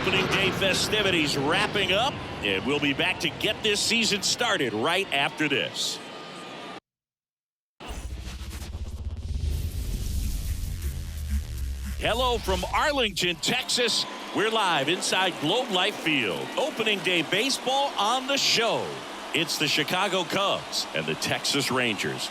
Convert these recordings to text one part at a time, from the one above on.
opening day festivities wrapping up, and we'll be back to get this season started right after this. Hello from Arlington, Texas. We're live inside Globe Life Field. Opening day baseball on the show. It's the Chicago Cubs and the Texas Rangers.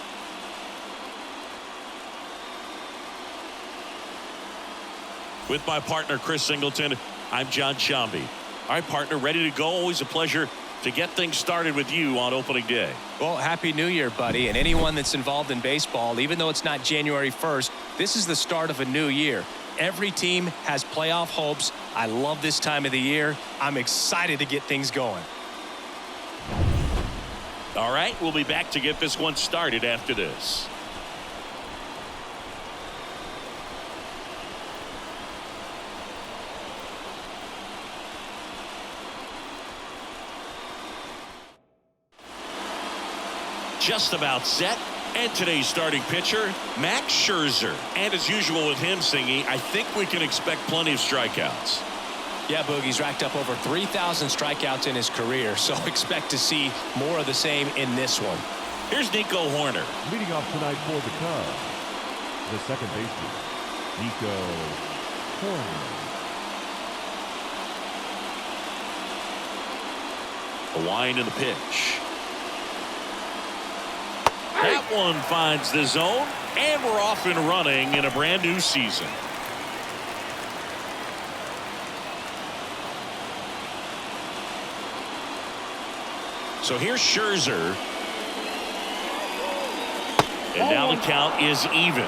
With my partner, Chris Singleton, I'm John Shambi. All right, partner, ready to go? Always a pleasure to get things started with you on opening day. Well, Happy New Year, buddy. And anyone that's involved in baseball, even though it's not January 1st, this is the start of a new year. Every team has playoff hopes. I love this time of the year. I'm excited to get things going. All right, we'll be back to get this one started after this. Just about set. And today's starting pitcher, Max Scherzer. And as usual with him singing, I think we can expect plenty of strikeouts. Yeah, Boogie's racked up over 3,000 strikeouts in his career, so expect to see more of the same in this one. Here's Nico Hoerner. Leading off tonight for the Cubs, the second baseman, Nico Hoerner. A wind in the pitch. That one finds the zone, and we're off and running in a brand new season. So here's Scherzer. And now the count is even.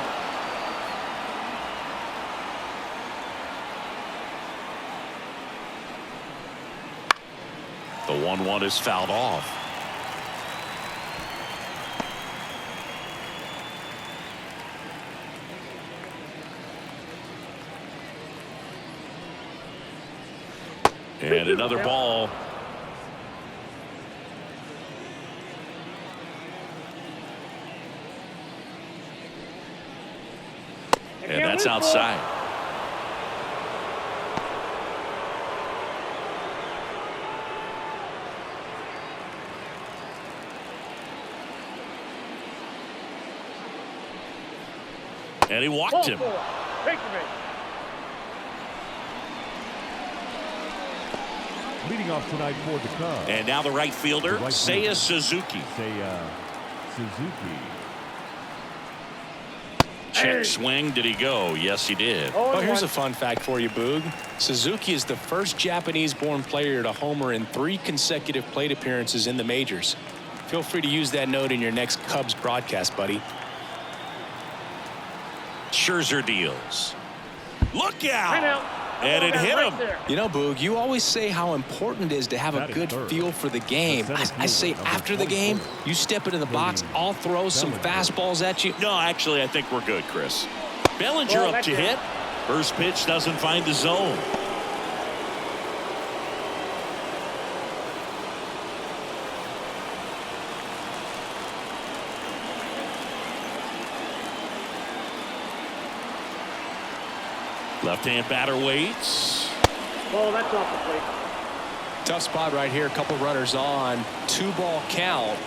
The 1-1 is fouled off. And another ball. And that's outside. And he walked him. Leading off tonight for the Cubs. And now the right fielder, Seiya Suzuki. Suzuki. Check swing. Did he go? Yes, he did. Oh, here's a fun fact for you, Boog. Suzuki is the first Japanese-born player to homer in 3 consecutive plate appearances in the majors. Feel free to use that note in your next Cubs broadcast, buddy. Scherzer deals. Look out! And it hit him. You know, Boog, you always say how important it is to have a good feel for the game. I say after the game, you step into the box, I'll throw some fastballs at you. No, actually, I think we're good, Chris. Bellinger up to hit. First pitch doesn't find the zone. Left-hand batter waits. Oh, that's off the plate. Tough spot right here. A couple runners on. 2-ball count.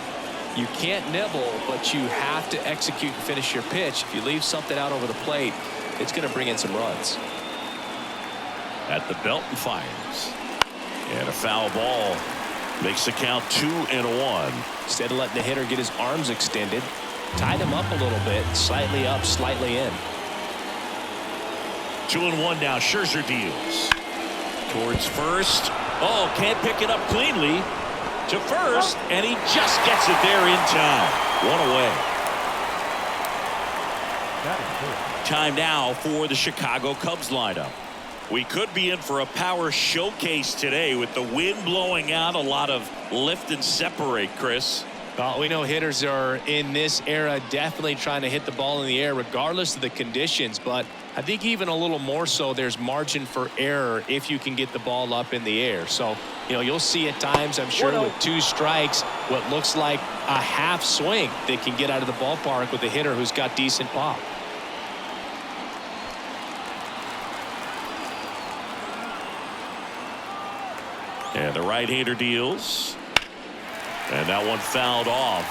You can't nibble, but you have to execute and finish your pitch. If you leave something out over the plate, it's going to bring in some runs. At the belt and fires. And a foul ball makes the count 2-1. Instead of letting the hitter get his arms extended, tied him up a little bit, slightly up, slightly in. 2-1 now. Scherzer deals towards first. Oh, can't pick it up cleanly to first, and he just gets it there in time. One away. Time now for the Chicago Cubs lineup. We could be in for a power showcase today with the wind blowing out, a lot of lift and separate, Chris. Well, we know hitters are in this era definitely trying to hit the ball in the air regardless of the conditions, but I think even a little more so there's margin for error if you can get the ball up in the air. So, you know, you'll see at times, I'm sure, with 2 strikes, what looks like a half swing that can get out of the ballpark with a hitter who's got decent pop. And the right-hander deals. And that one fouled off.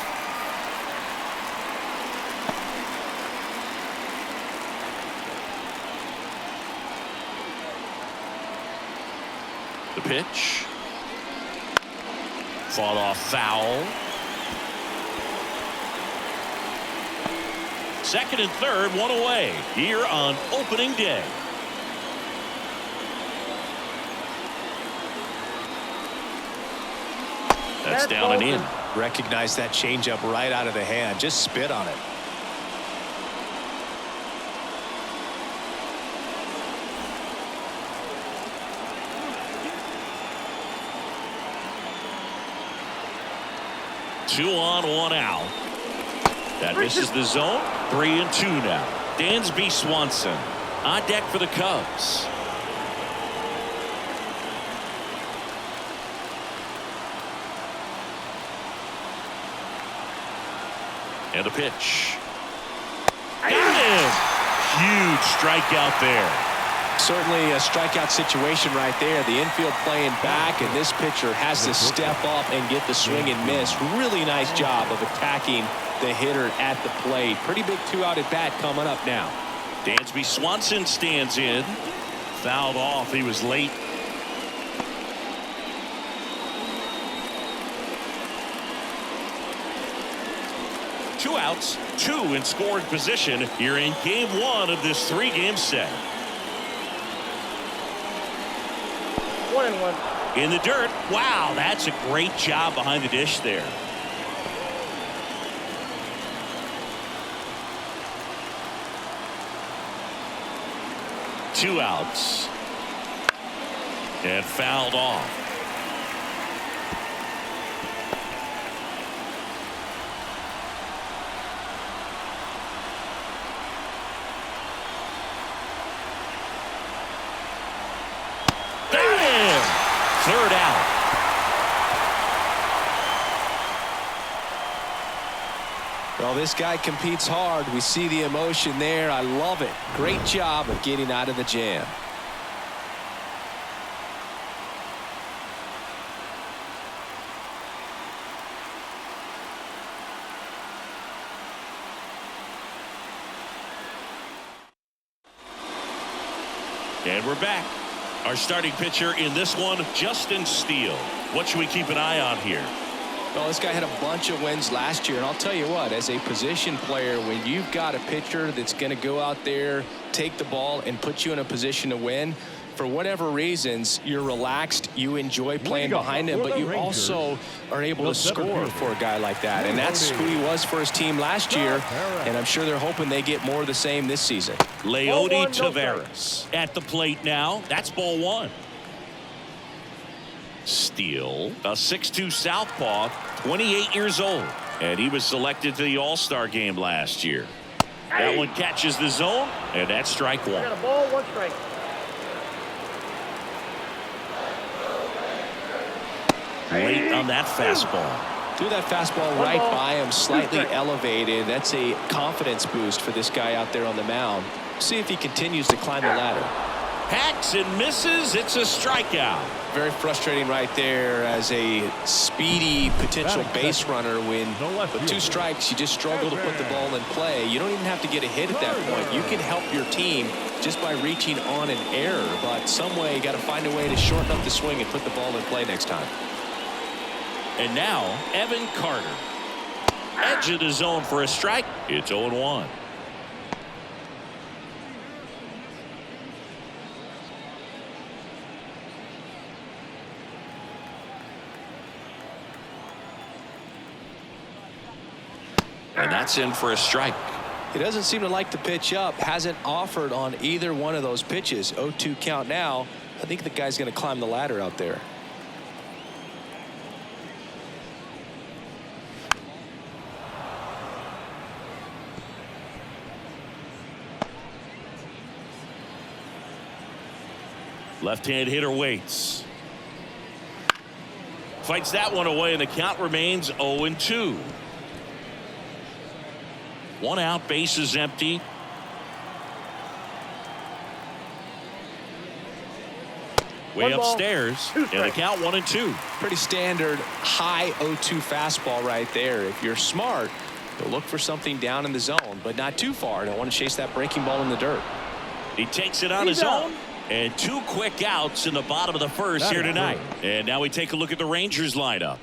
The pitch. Fought off foul. Second and third, one away here on opening day. That's down and in. Recognize that changeup right out of the hand. Just spit on it. Two on, one out. That misses the zone. 3-2 now. Dansby Swanson on deck for the Cubs. And a pitch. Got him. Huge strikeout there. Certainly a strikeout situation right there. The infield playing back, and this pitcher has to step up and get the swing and miss. Really nice job of attacking the hitter at the plate. Pretty big 2-out at bat coming up now. Dansby Swanson stands in. Fouled off. He was late. Two outs, two in scoring position here in game one of this 3-game set. 1-1. In the dirt. Wow, that's a great job behind the dish there. Two outs. And fouled off. Third out. Well, this guy competes hard. We see the emotion there. I love it. Great job of getting out of the jam. And we're back. Our starting pitcher in this one, Justin Steele. What should we keep an eye on here? Well, this guy had a bunch of wins last year, and I'll tell you what, as a position player, when you've got a pitcher that's going to go out there, take the ball, and put you in a position to win, for whatever reasons, you're relaxed, you enjoy playing behind him, but you also are able to score for a guy like that. And that's who he was for his team last year, and I'm sure they're hoping they get more of the same this season. Leody Taveras at the plate now. That's ball one. Steele, a 6'2" southpaw, 28 years old, and he was selected to the All-Star game last year. That one catches the zone, and that's strike one. Got a ball, one strike. Late on that fastball. Threw that fastball right by him, slightly elevated. That's a confidence boost for this guy out there on the mound. See if he continues to climb the ladder. Hacks and misses. It's a strikeout. Very frustrating right there as a speedy potential base runner. When with 2 strikes, you just struggle to put the ball in play. You don't even have to get a hit at that point. You can help your team just by reaching on an error, but some way you got to find a way to shorten up the swing and put the ball in play next time. And now Evan Carter. Edge of the zone for a strike. It's 0-1. And that's in for a strike. He doesn't seem to like to pitch up. Hasn't offered on either one of those pitches. 0-2 count now. I think the guy's going to climb the ladder out there. Left-hand hitter waits. Fights that one away, and the count remains 0-2. 1 out, base is empty. Way One ball, upstairs, two and the strikes. count 1-2. Pretty standard high 0-2 fastball right there. If you're smart, you'll look for something down in the zone, but not too far. Don't want to chase that breaking ball in the dirt. He takes it on He's his out. own. And 2 quick outs in the bottom of the first That here is tonight. good. And now we take a look at the Rangers lineup.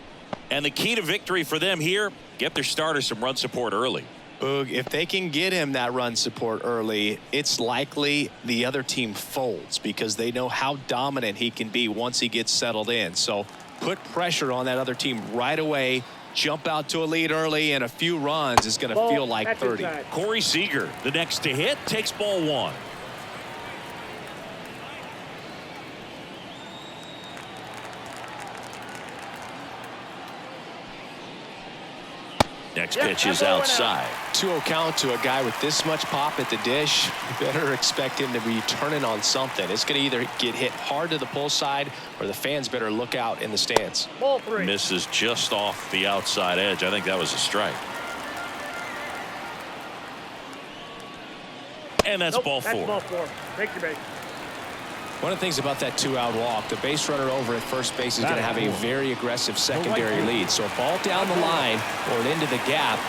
And the key to victory for them here, get their starter some run support early. Boog, if they can get him that run support early, it's likely the other team folds because they know how dominant he can be once he gets settled in. So put pressure on that other team right away. Jump out to a lead early, and a few runs is going to Ball, feel like that's 30. inside. Corey Seager, the next to hit, takes ball 1. Next Yeah, pitch is that ball went outside. 2-0 count to a guy with this much pop at the dish. You better expect him to be turning on something. It's going to either get hit hard to the pull side, or the fans better look out in the stands. Ball 3. Misses just off the outside edge. I think that was a strike. And that's Nope, ball 4. That's ball 4. Take your base. One of the things about that 2-out walk, the base runner over at first base is going to have a very aggressive secondary lead. So a ball down the line or into the gap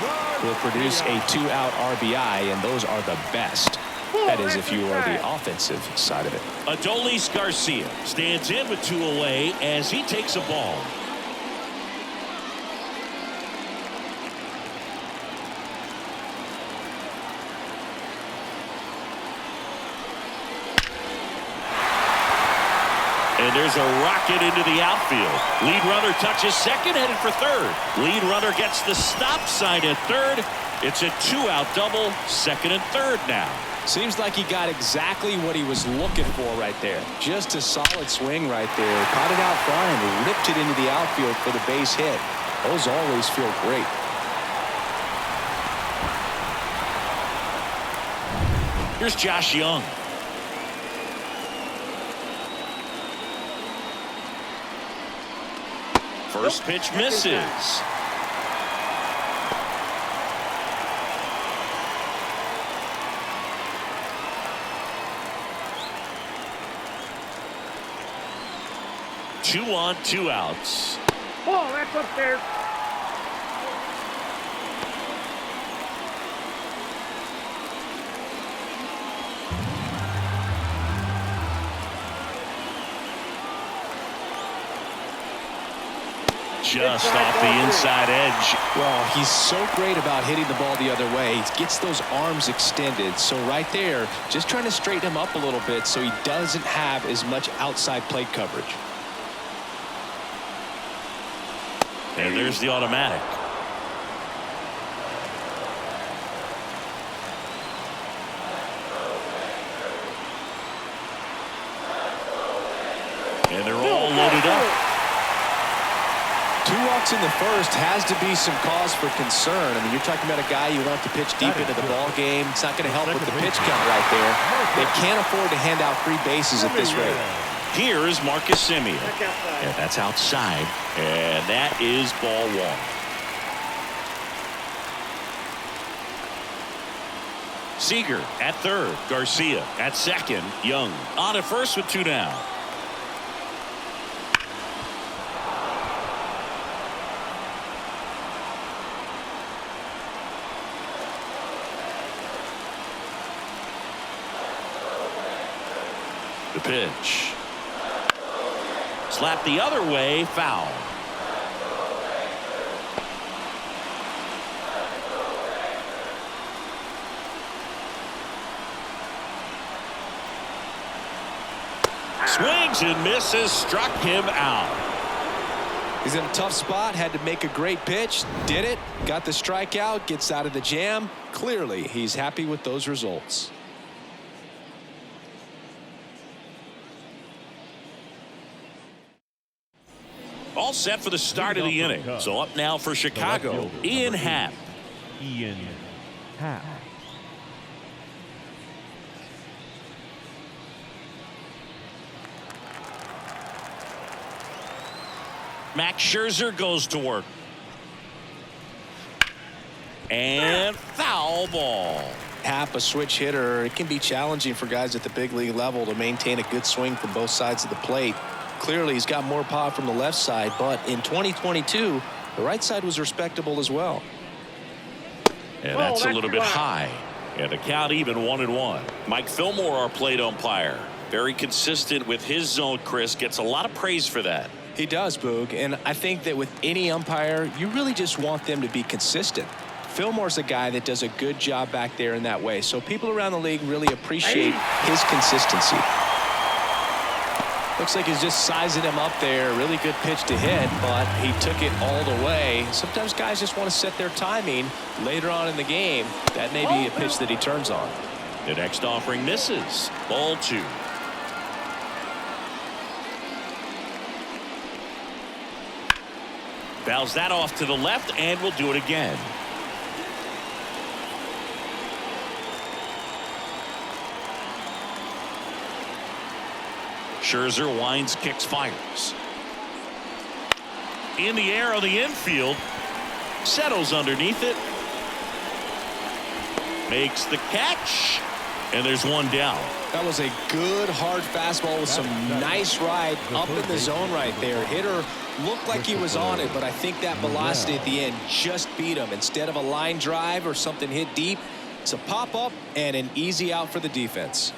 will produce a 2-out RBI, and those are the best. That is if you are the offensive side of it. Adolis Garcia stands in with 2 away as he takes a ball. And there's a rocket into the outfield. Lead runner touches second, headed for third. Lead runner gets the stop sign at third. It's a 2-out double, second and third now. Seems like he got exactly what he was looking for right there. Just a solid swing right there. Caught it out front and ripped it into the outfield for the base hit. Those always feel great. Here's Josh Young. First pitch misses. Two on, 2 outs. Ball, that's upstairs. Just off the inside edge. Well, he's so great about hitting the ball the other way. He gets those arms extended. So right there, just trying to straighten him up a little bit so he doesn't have as much outside plate coverage. And there's the automatic. And they're all loaded up. 2 walks in the first has to be some cause for concern. I mean, you're talking about a guy you want to pitch deep into the ball game. It's not going to help with the pitch count right there. They can't afford to hand out free bases at this rate. Here is Marcus Semien. That's outside. And that's outside. And that is ball 1. Seager at third. Garcia at second. Young on at first with 2 down. The pitch. Slap the other way, foul. Swings and misses, struck him out. He's in a tough spot, had to make a great pitch, did it, got the strikeout, gets out of the jam. Clearly, he's happy with those results. All set for the start of the inning. So up now for Chicago, Ian Happ. Ian Happ. Max Scherzer goes to work. And foul ball. Happ, a switch hitter, it can be challenging for guys at the big league level to maintain a good swing from both sides of the plate. clearly he's got more pop from the left side, but in 2022, the right side was respectable as well. And that's a little bit high. And the count even 1-1. Mike Fillmore, our plate umpire. Very consistent with his zone, Chris. Gets a lot of praise for that. He does, Boog, and I think that with any umpire, you really just want them to be consistent. Fillmore's a guy that does a good job back there in that way, so people around the league really appreciate his consistency. Looks like he's just sizing him up there. Really good pitch to hit, but he took it all the way. Sometimes guys just want to set their timing later on in the game. That may be a pitch that he turns on. The next offering misses. Ball 2. Fouls that off to the left, and will do it again. Scherzer winds, kicks, fires. In the air on the infield. Settles underneath it. Makes the catch. And there's one down. That was a good hard fastball with some nice ride up in the zone right there. Hitter looked like he was on it, but I think that velocity at the end just beat him. Instead of a line drive or something hit deep, it's a pop up and an easy out for the defense.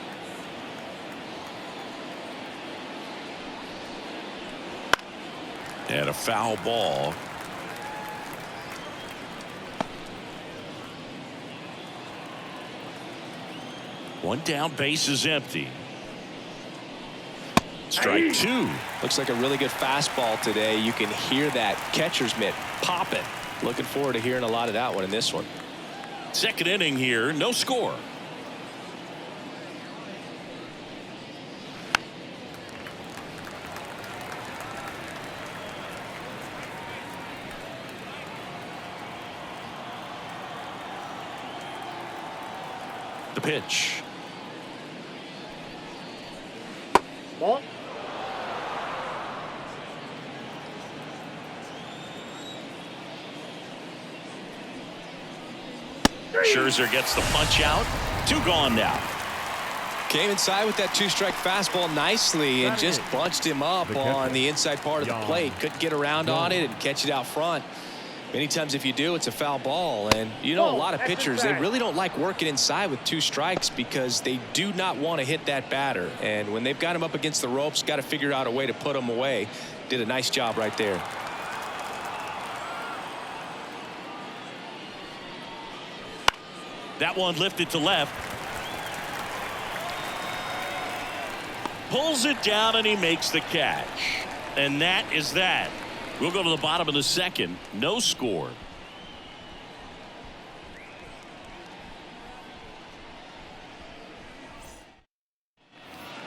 And a foul ball. One down, base is empty. Strike 2. Looks like a really good fastball today. You can hear that catcher's mitt popping. Looking forward to hearing a lot of that one in this one. Second inning here, no score. The pitch. Ball. Scherzer gets the punch out. 2 gone now. Came inside with that 2-strike fastball nicely and just bunched him up on the inside part of the plate. Couldn't get around on it and catch it out front. Many times if you do, it's a foul ball. And you know, a lot of pitchers, they really don't like working inside with 2 strikes because they do not want to hit that batter. And when they've got him up against the ropes, got to figure out a way to put him away. Did a nice job right there. That one lifted to left. Pulls it down and he makes the catch. And that is that. We'll go to the bottom of the second. No score.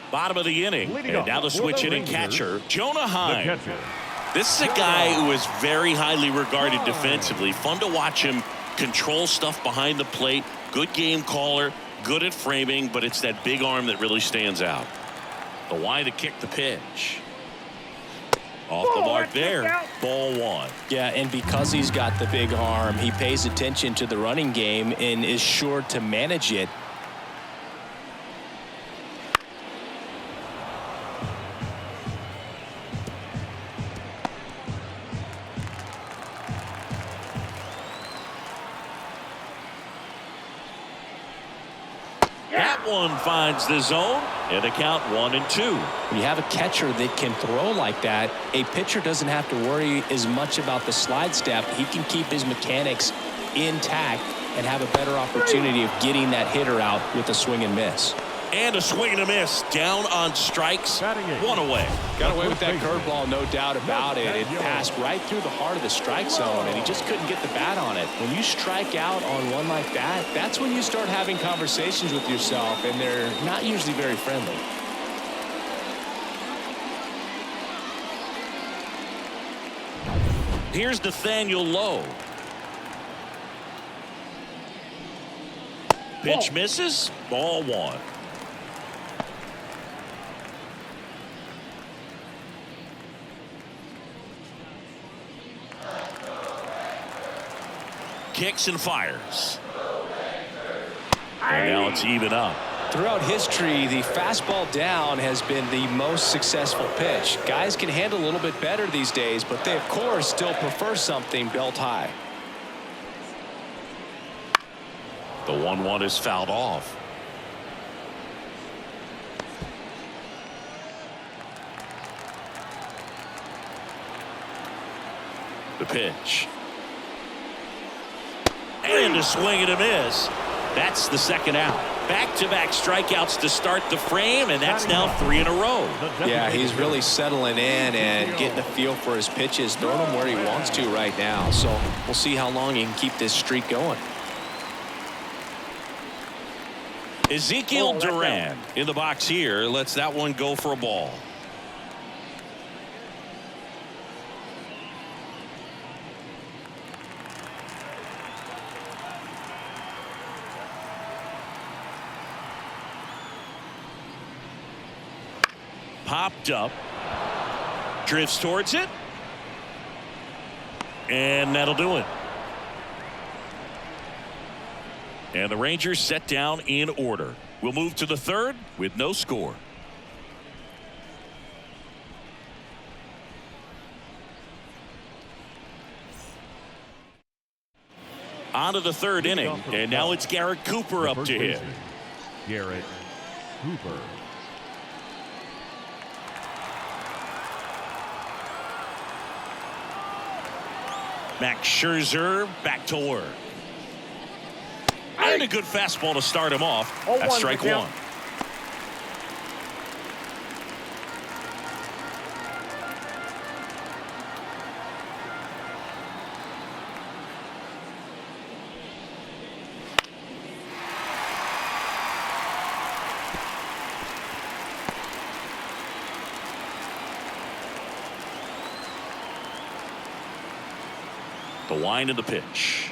Bottom of the inning. And now the switch hitting catcher, Jonah Heim. This is a guy who is very highly regarded defensively. Fun to watch him control stuff behind the plate. Good game caller. Good at framing. But it's that big arm that really stands out. The wide to kick the pitch. Off the mark there. Ball 1. Yeah, and because he's got the big arm, he pays attention to the running game and is sure to manage it. That one finds the zone, and the count 1-2. When you have a catcher that can throw like that, a pitcher doesn't have to worry as much about the slide step. He can keep his mechanics intact and have a better opportunity of getting that hitter out with a swing and miss. And a swing and a miss. Down on strikes. 1 away. Got away with that curveball, no doubt about it. It passed right through the heart of the strike zone, and he just couldn't get the bat on it. When you strike out on one like that, that's when you start having conversations with yourself, and they're not usually very friendly. Here's Nathaniel Lowe. Pitch misses. Ball 1. Kicks and fires. And now it's even up. Throughout history, the fastball down has been the most successful pitch. Guys can handle a little bit better these days, but they, of course, still prefer something belt high. The 1-1 is fouled off. The pitch. And a swing and a miss. That's the second out. Back-to-back strikeouts to start the frame, and that's now 3 in a row. Yeah, he's really settling in and getting a feel for his pitches, throwing them where he wants to right now. So we'll see how long he can keep this streak going. Ezekiel Duran in the box here lets that one go for a ball. Popped up, drifts towards it, and that'll do it. And the Rangers set down in order. We'll move to the third with no score. On to the third inning, and now it's Garrett Cooper up to hit. Garrett Cooper. Max Scherzer back to work. And a good fastball to start him off. That's strike one. The wind of the pitch.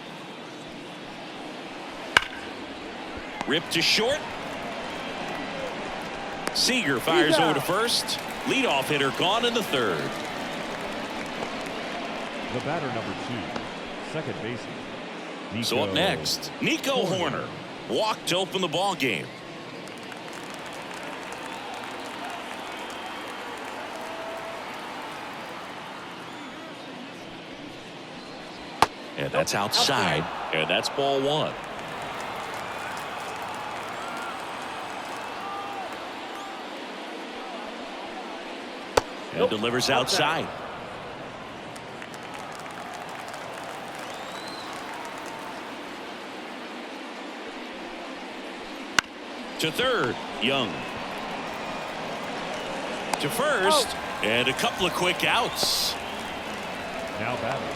Ripped to short. Seager fires over to first. Leadoff hitter gone in the third. The batter number 2, second baseman. Nico So up next, Nico Hoerner. Walked to open the ball game. And that's outside. And that's ball one. And delivers outside. To third, Young. To first, and a couple of quick outs. Now batting,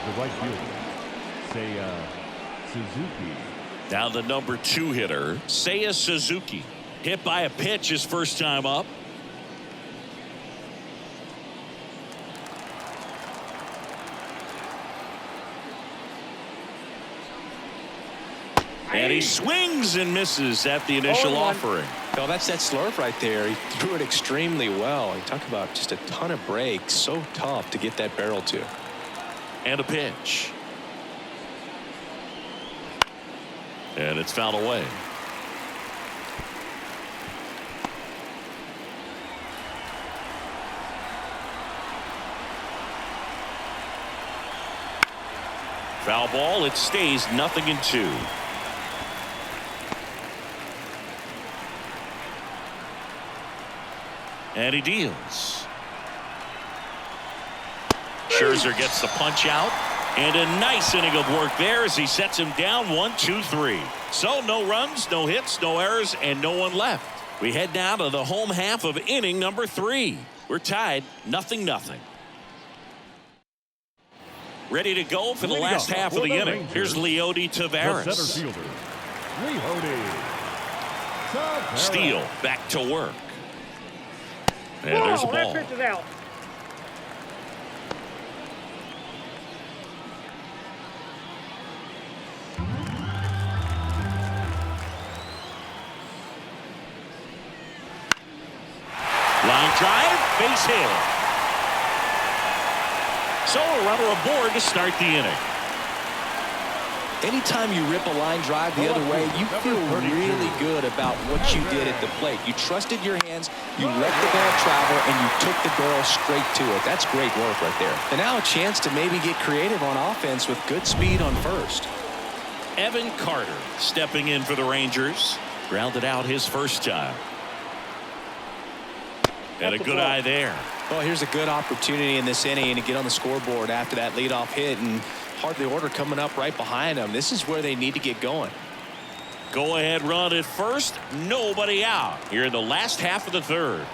the right fielder, Seiya Suzuki. Now the number 2 hitter, Seiya Suzuki. Hit by a pitch his first time up. And he swings and misses at the initial offering. Oh, that's that slurve right there. He threw it extremely well. You talk about just a ton of breaks. So tough to get that barrel to. And a pitch. And it's fouled away. Foul ball. It stays 0-2. And he deals. Scherzer gets the punch out. And a nice inning of work there as he sets him down 1-2-3. So no runs, no hits, no errors, and no one left. We head now to the home half of inning number 3. We're tied 0-0. Ready to go for the last half of the inning. Here's Leody Taveras. The center fielder, Leody Taveras. Steele back to work. And there's a ball. That pitch is out. Line drive, base hit. So a runner aboard to start the inning. Anytime you rip a line drive the other way, you feel really good about what you did at the plate. You trusted your hands, you let the ball travel, and you took the barrel straight to it. That's great work right there. And now a chance to maybe get creative on offense with good speed on first. Evan Carter stepping in for the Rangers. Grounded out his first time. And a good eye there. Well, here's a good opportunity in this inning to get on the scoreboard after that leadoff hit, and hardly order coming up right behind them. This is where they need to get going. Go ahead run at first. Nobody out here in the last half of the third.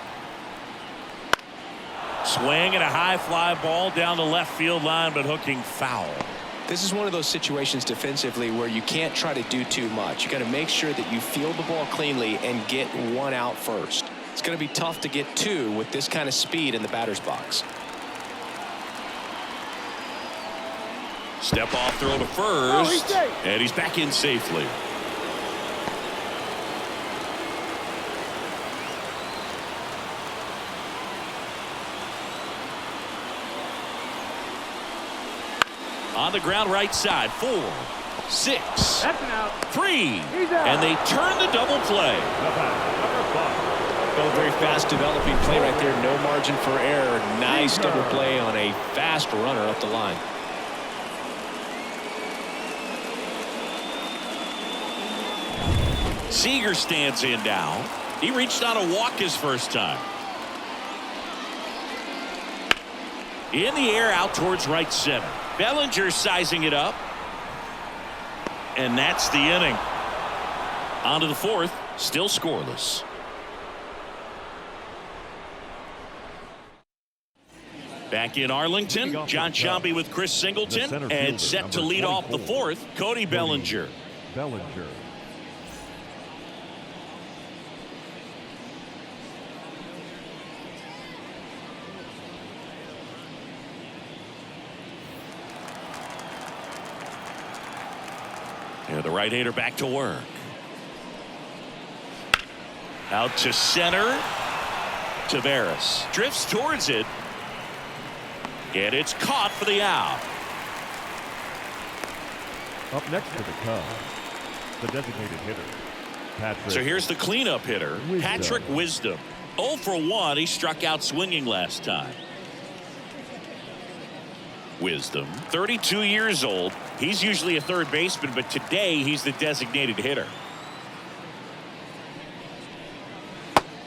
Swing and a high fly ball down the left field line, but hooking foul. This is one of those situations defensively where you can't try to do too much. You got to make sure that you field the ball cleanly and get one out first. It's going to be tough to get two with this kind of speed in the batter's box. Step off throw to first, and he's back in safely. On the ground right side, 4, 6, 3, and they turn the double play. Well, very fast developing play right there. No margin for error. Nice double play on a fast runner up the line. Seager stands in now. He reached on a walk his first time. In the air out towards right center. Bellinger sizing it up. And that's the inning. On to the fourth. Still scoreless. Back in Arlington, John Sciambi with Chris Singleton, and set to lead off the fourth, Cody Bellinger. And the right-hander back to work. Out to center. Taveras drifts towards it. And it's caught for the out. Up next for the Cubs, the designated hitter, Patrick. So here's the cleanup hitter, Patrick Wisdom. 0 for 1. He struck out swinging last time. Wisdom, 32 years old. He's usually a third baseman, but today he's the designated hitter.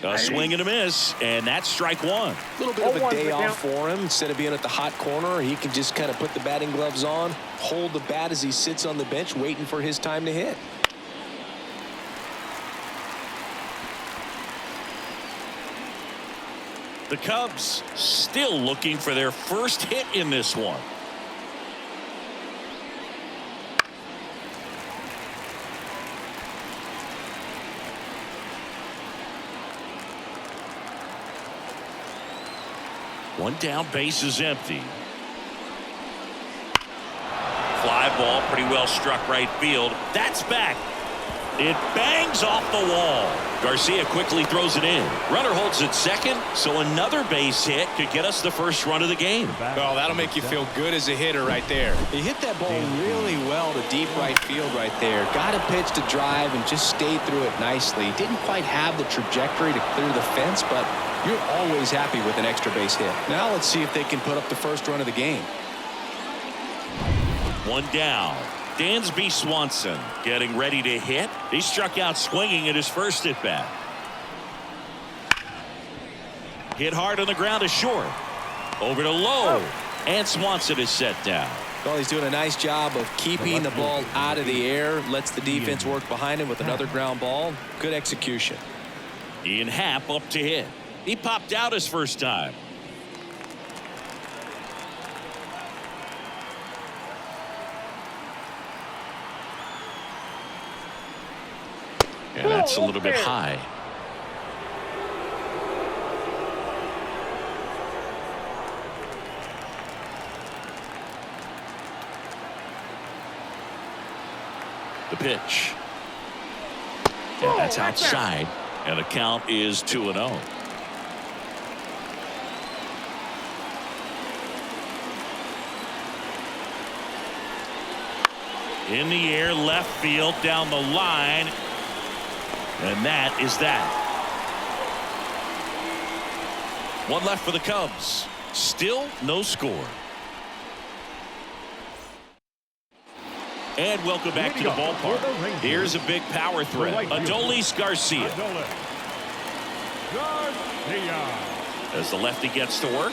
A swing and a miss, and that's strike one. A little bit of a day off for him. Instead of being at the hot corner, he can just kind of put the batting gloves on, hold the bat as he sits on the bench waiting for his time to hit. The Cubs still looking for their first hit in this one. One down, base is empty. Fly ball, pretty well struck right field. That's back. It bangs off the wall. Garcia quickly throws it in. Runner holds it second, so another base hit could get us the first run of the game. Well, that'll make you feel good as a hitter right there. He hit that ball really well to deep right field right there. Got a pitch to drive and just stayed through it nicely. Didn't quite have the trajectory to clear the fence, but you're always happy with an extra base hit. Now let's see if they can put up the first run of the game. One down. Dansby Swanson getting ready to hit. He struck out swinging at his first at bat. Hit hard on the ground to short. Over to low. And Swanson is set down. Well, he's doing a nice job of keeping the ball out of the air. Lets the defense work behind him with another ground ball. Good execution. Ian Happ up to hit. He popped out his first time. And that's a little bit high. The pitch. And that's outside. And the count is 2-0. In the air, left field, down the line. And that is that. One left for the Cubs. Still no score. And welcome back to the ballpark. Here's a big power threat. Adolis Garcia. As the lefty gets to work.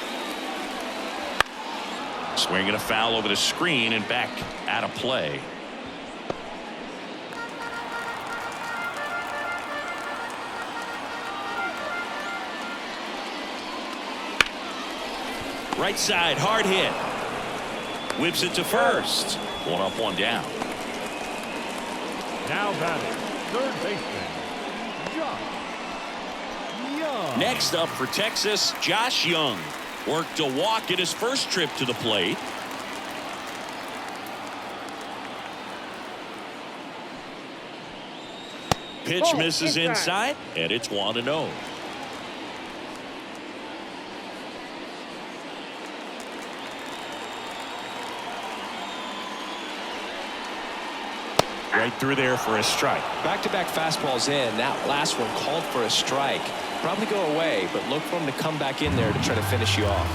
Swinging a foul over the screen and back out of play. Right side, hard hit. Whips it to first. One up, one down. Now batting, third baseman, Josh Young. Next up for Texas, Josh Young. Worked a walk in his first trip to the plate. Pitch misses inside, and it's 1-0. Right through there for a strike. Back-to-back fastballs in. That last one called for a strike. Probably go away, but look for him to come back in there to try to finish you off.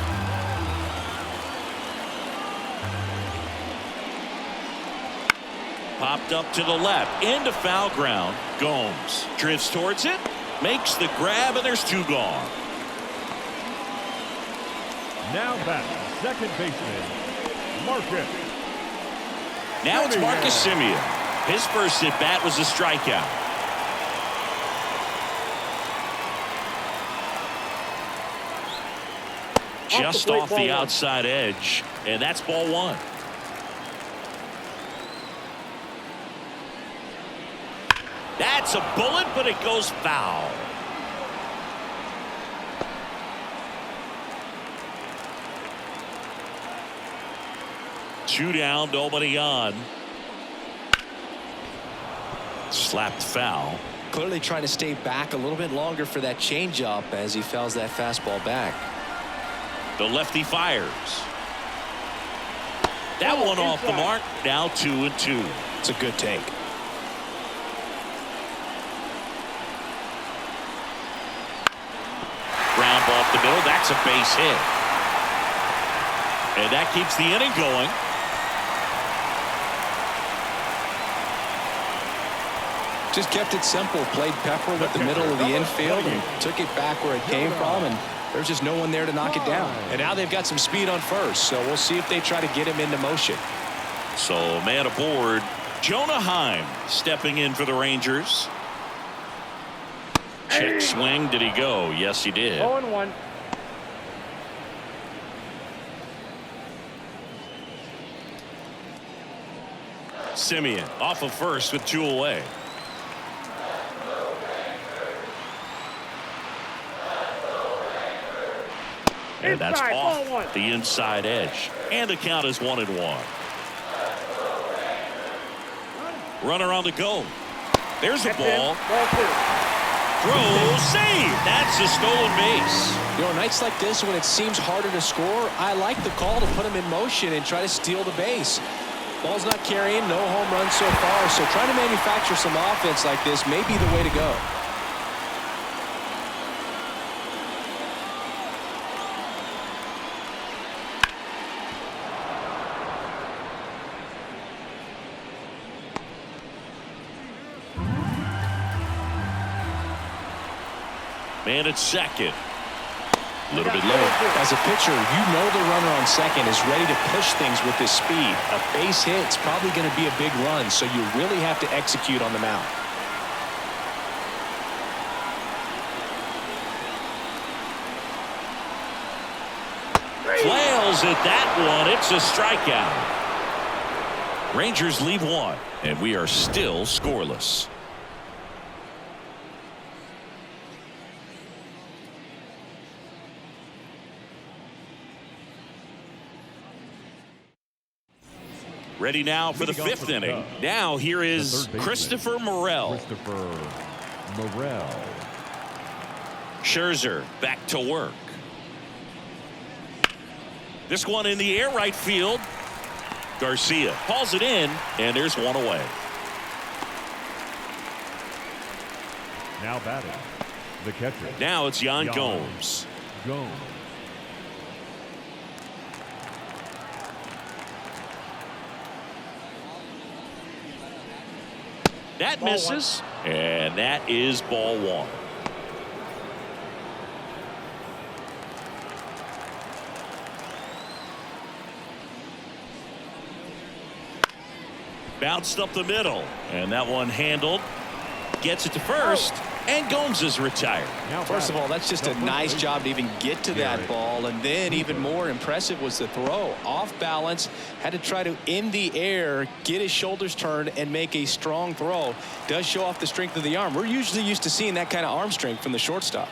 Popped up to the left, into foul ground. Gomes drifts towards it, makes the grab, and there's two gone. Now batting, second baseman, Marcus. Now it's Marcus Semien. His first at bat was a strikeout. Just off the outside edge, and that's ball one. That's a bullet, but it goes foul. Two down, nobody on. Slapped foul. Clearly trying to stay back a little bit longer for that changeup as he fouls that fastball back. The lefty fires. That one off the mark. Now 2-2. It's a good take. Ground ball up the middle. That's a base hit. And that keeps the inning going. Just kept it simple. Played Pepper with the middle of the infield and took it back where it came from, and there's just no one there to knock it down. And now they've got some speed on first, so we'll see if they try to get him into motion. So man aboard, Jonah Heim stepping in for the Rangers. Check swing. Did he go? Yes, he did. 0-1. Semien off of first with two away. And that's off the inside edge. And the count is 1-1. Runner on the go. There's the ball. Throw, save. That's a stolen base. You know, nights like this when it seems harder to score, I like the call to put him in motion and try to steal the base. Ball's not carrying, no home runs so far, so trying to manufacture some offense like this may be the way to go. Man at second. A little bit low. As a pitcher, you know the runner on second is ready to push things with his speed. A base hit's probably going to be a big run, so you really have to execute on the mound. Flails at that one. It's a strikeout. Rangers lead one, and we are still scoreless. Ready now for the fifth inning. Now here is Christopher Morel. Christopher Morel. Scherzer back to work. This one in the air, right field. Garcia calls it in, and there's one away. Now batting, the catcher. Now it's Yan Yan Gomes. Gomes. That Ball misses, and that is ball one. Bounced up the middle, and that one handled. Gets it to first, and Gomes is retired. Now First of all, that's just a nice job to even get to that Garrett. ball. And then even more impressive was the throw. Off balance, had to try to, in the air, get his shoulders turned and make a strong throw. Does show off the strength of the arm. We're usually used to seeing that kind of arm strength from the shortstop.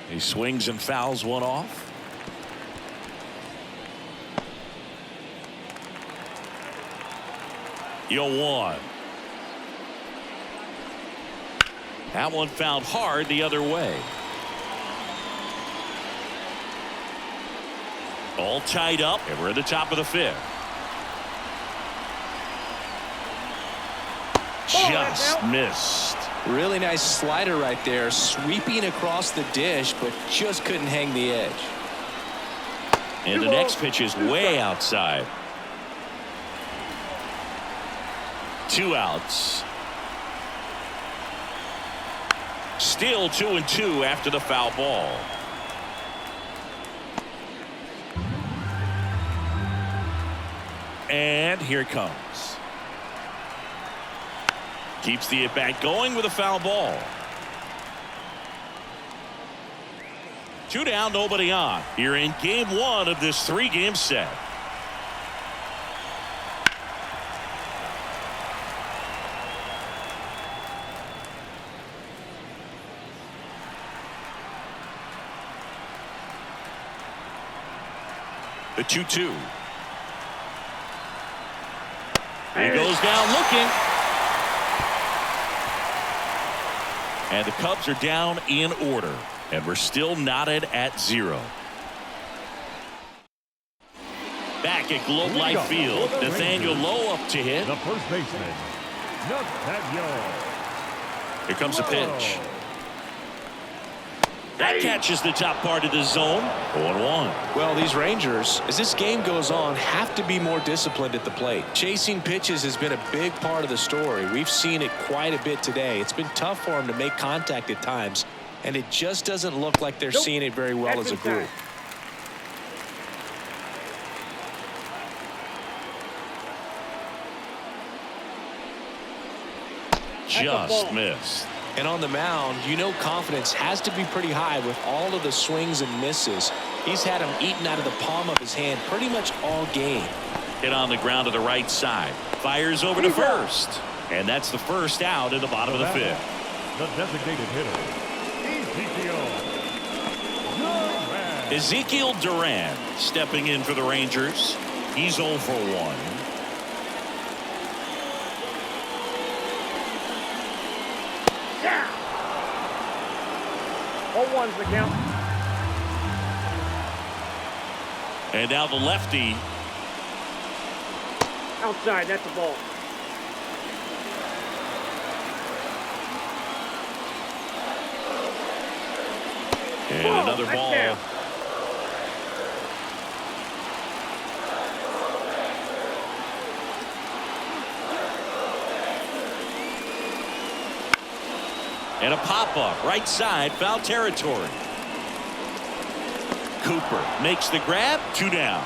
He swings and fouls one off. One. That one fouled hard the other way. All tied up, and we're at the top of the fifth. Just missed. Really nice slider right there, sweeping across the dish, but just couldn't hang the edge. And the next pitch is way outside. 2 outs. Still 2-2 after the foul ball. And here it comes. Keeps the at-bat going with a foul ball. 2 down, nobody on. Here in game 1 of this 3-game set. The 2-2. He goes down looking. And the Cubs are down in order. And we're still knotted at 0. Back at Globe Life Field. Nathaniel Lowe up to hit. The first baseman, Nathaniel. Here comes a pitch. That catches the top part of the zone. 0-1. Well, these Rangers, as this game goes on, have to be more disciplined at the plate. Chasing pitches has been a big part of the story. We've seen it quite a bit today. It's been tough for them to make contact at times, and it just doesn't look like they're seeing it very well as a group. Just missed. And on the mound, you know confidence has to be pretty high with all of the swings and misses. He's had them eaten out of the palm of his hand pretty much all game. Hit on the ground to the right side. Fires over to first. And that's the first out in the bottom of the fifth. The designated hitter, Ezekiel Duran stepping in for the Rangers. He's 0 for 1. Yeah. 0-1's the count. And now the lefty. Outside, that's a ball. And another ball. Down. And a pop-up right side, foul territory. Cooper makes the grab. 2 down.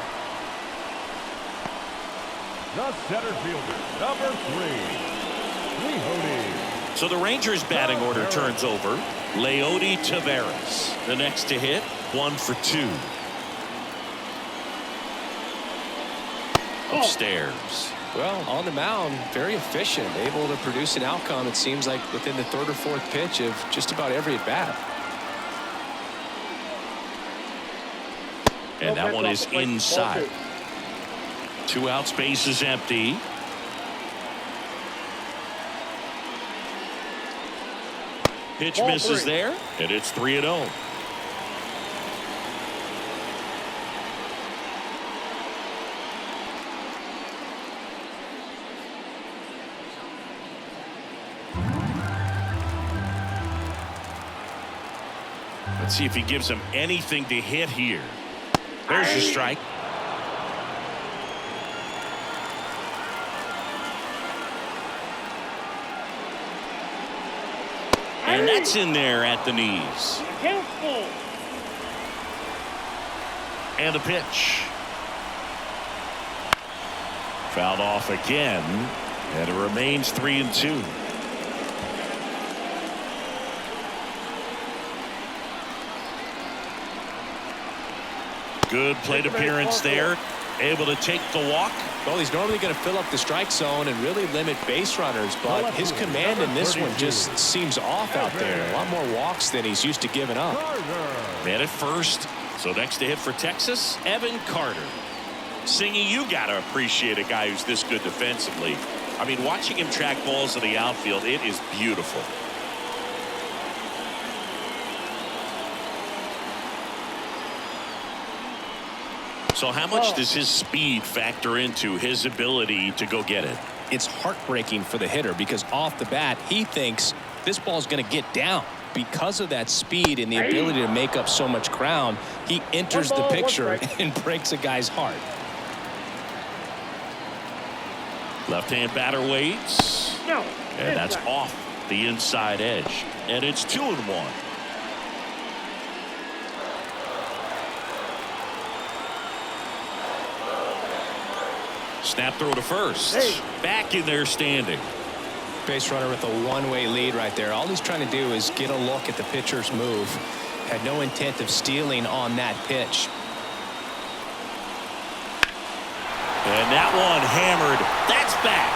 The center fielder, number 3, Leody. So the Rangers batting order turns over. Leody Taveras, the next to hit, 1 for 2. Upstairs. Well, on the mound, very efficient, able to produce an outcome, it seems like, within the 3rd or 4th pitch of just about every at-bat. And that one is inside. 2 outs, base is empty. Pitch misses there, and it's 3-0. Let's see if he gives him anything to hit here. There's your strike. And that's in there at the knees. And a pitch. Fouled off again, and it remains 3-2. Good plate appearance there. Able to take the walk. Well, he's normally going to fill up the strike zone and really limit base runners, but his command in this one just seems off out there. A lot more walks than he's used to giving up. Man at first. So next to hit for Texas, Evan Carter. Singy, you got to appreciate a guy who's this good defensively. I mean, watching him track balls in the outfield, it is beautiful. So how much does his speed factor into his ability to go get it? It's heartbreaking for the hitter because off the bat, he thinks this ball's going to get down. Because of that speed and the ability to make up so much ground, he enters the picture and breaks a guy's heart. Left-hand batter waits. And that's off the inside edge. And it's 2-1. Snap throw to first. Back in there standing. Base runner with a one-way lead right there. All he's trying to do is get a look at the pitcher's move. Had no intent of stealing on that pitch. And that one hammered. That's back.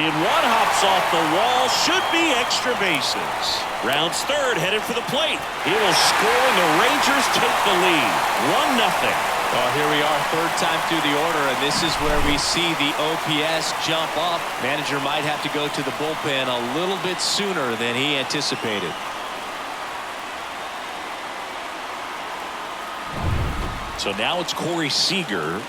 In one, hops off the wall. Should be extra bases. Rounds third, headed for the plate. He will score, and the Rangers take the lead. 1-0. Well, here we are, third time through the order, and this is where we see the OPS jump up. Manager might have to go to the bullpen a little bit sooner than he anticipated. So now it's Corey Seager.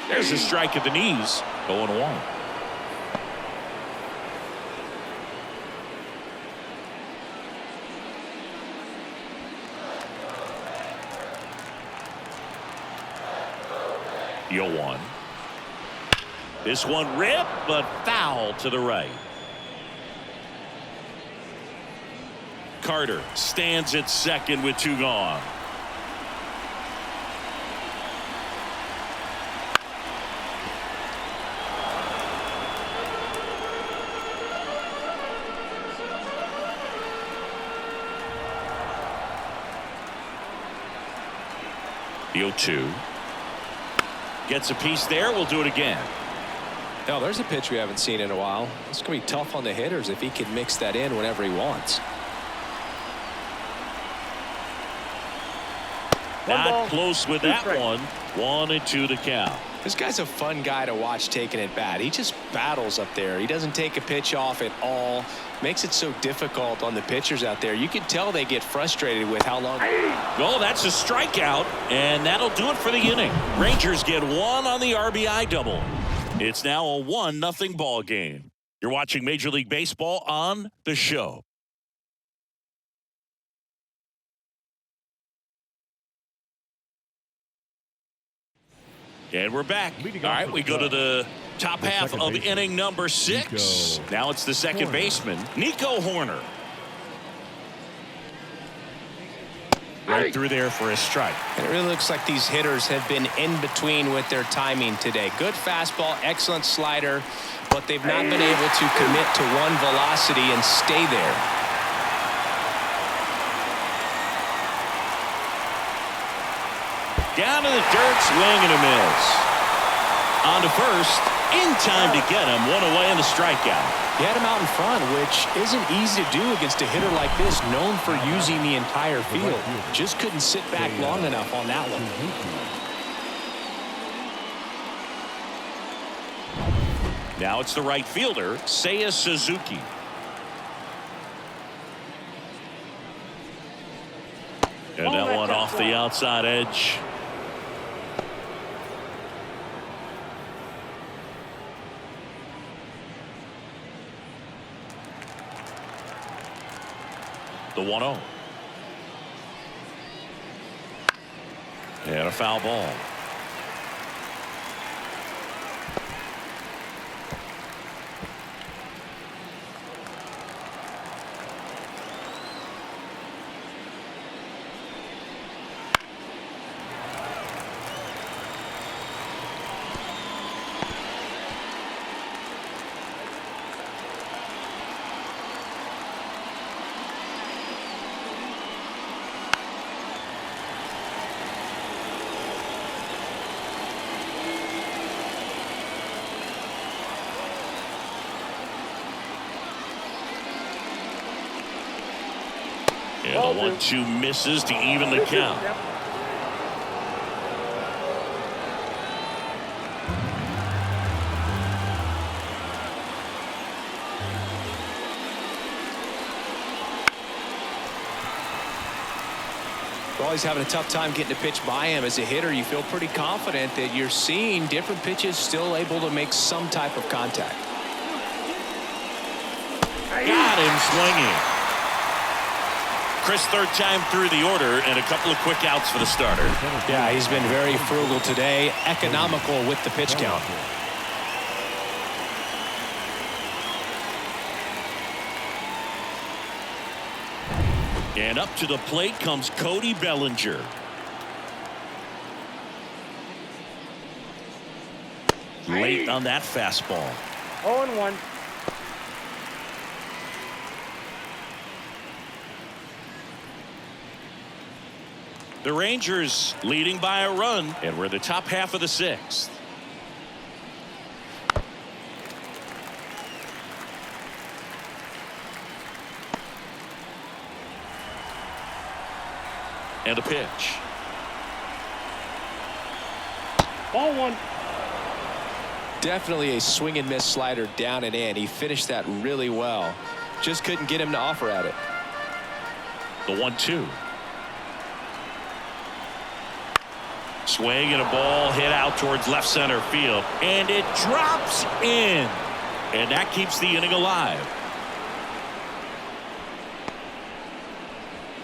There's a strike at the knees. 0-1. The 0-1. This one ripped, but foul to the right. Carter stands at second with 2 gone. The 0-2. Gets a piece there. We'll do it again. Now, there's a pitch we haven't seen in a while. It's going to be tough on the hitters if he can mix that in whenever he wants. Not close with that one. 1-2 to count. This guy's a fun guy to watch taking it bat. He just battles up there. He doesn't take a pitch off at all. Makes it so difficult on the pitchers out there. You can tell they get frustrated with how long. Oh, that's a strikeout, and that'll do it for the inning. Rangers get 1 on the RBI double. It's now a 1-0 ball game. You're watching Major League Baseball on The Show. And we're back. All right, we go to the top half of inning number 6. Now it's the second baseman, Nico Hoerner. Right through there for a strike. And it really looks like these hitters have been in between with their timing today. Good fastball, excellent slider, but they've not been able to commit to one velocity and stay there. Down to the dirt, swing and a miss. On to first, in time to get him. 1 away in the strikeout. He had him out in front, which isn't easy to do against a hitter like this, known for using the entire field. Just couldn't sit back long enough on that one. Now it's the right fielder, Seiya Suzuki. And that one off the outside edge. The 1-0. And a foul ball. And the 1-2 misses to even the count. Yep. Always having a tough time getting a pitch by him. As a hitter, you feel pretty confident that you're seeing different pitches still able to make some type of contact. Got him swinging. Chris, third time through the order and a couple of quick outs for the starter. Yeah, he's been very frugal today, economical with the pitch count. And up to the plate comes Cody Bellinger. Late on that fastball. 0-1. The Rangers leading by a run, and we're the top half of the sixth. And a pitch. Ball 1. Definitely a swing and miss slider down and in. He finished that really well. Just couldn't get him to offer at it. The 1-2. Swing and a ball hit out towards left center field, and it drops in, and that keeps the inning alive.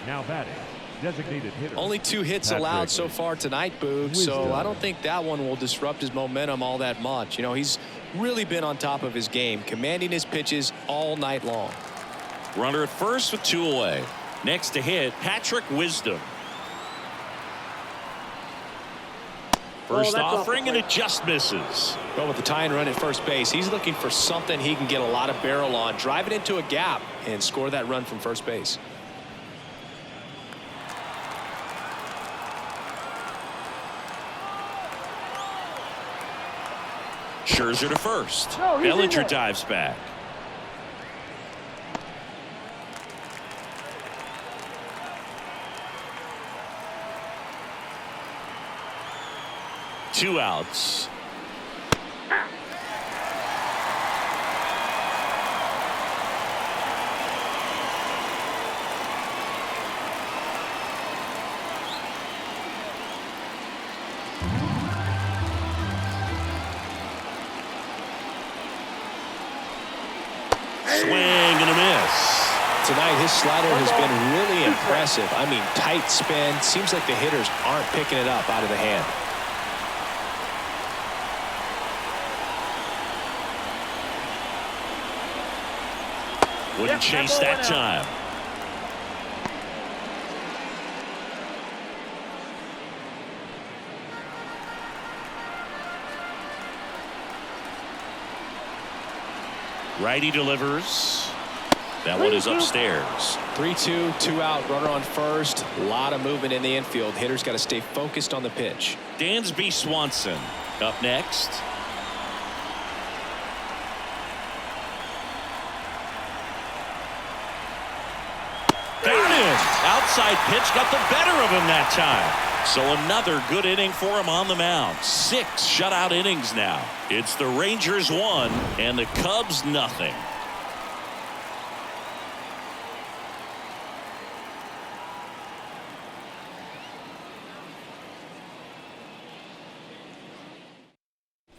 Now batting, designated hitter. Only 2 hits Patrick allowed so far tonight, Boog, so Wisdom. I don't think that one will disrupt his momentum all that much. You know, he's really been on top of his game, commanding his pitches all night long. Runner at first with 2 away. Next to hit, Patrick Wisdom. First that's off offering, the and plate. it just misses. Well, with the tying run at first base, he's looking for something he can get a lot of barrel on, drive it into a gap, and score that run from first base. Scherzer to first. No, he's in Bellinger there. dives back. Two outs. Swing and a miss. Tonight, his slider has been really impressive. I mean, tight spin. Seems like the hitters aren't picking it up out of the hand. Wouldn't chase that ball that went out. time. Righty delivers. That one is upstairs. 3-2, 2 out, runner on first. A lot of movement in the infield. Hitters got to stay focused on the pitch. Dansby Swanson up next. Got him. Outside pitch got the better of him that time. So another good inning for him on the mound. 6 shutout innings now. It's the Rangers 1 and the Cubs nothing.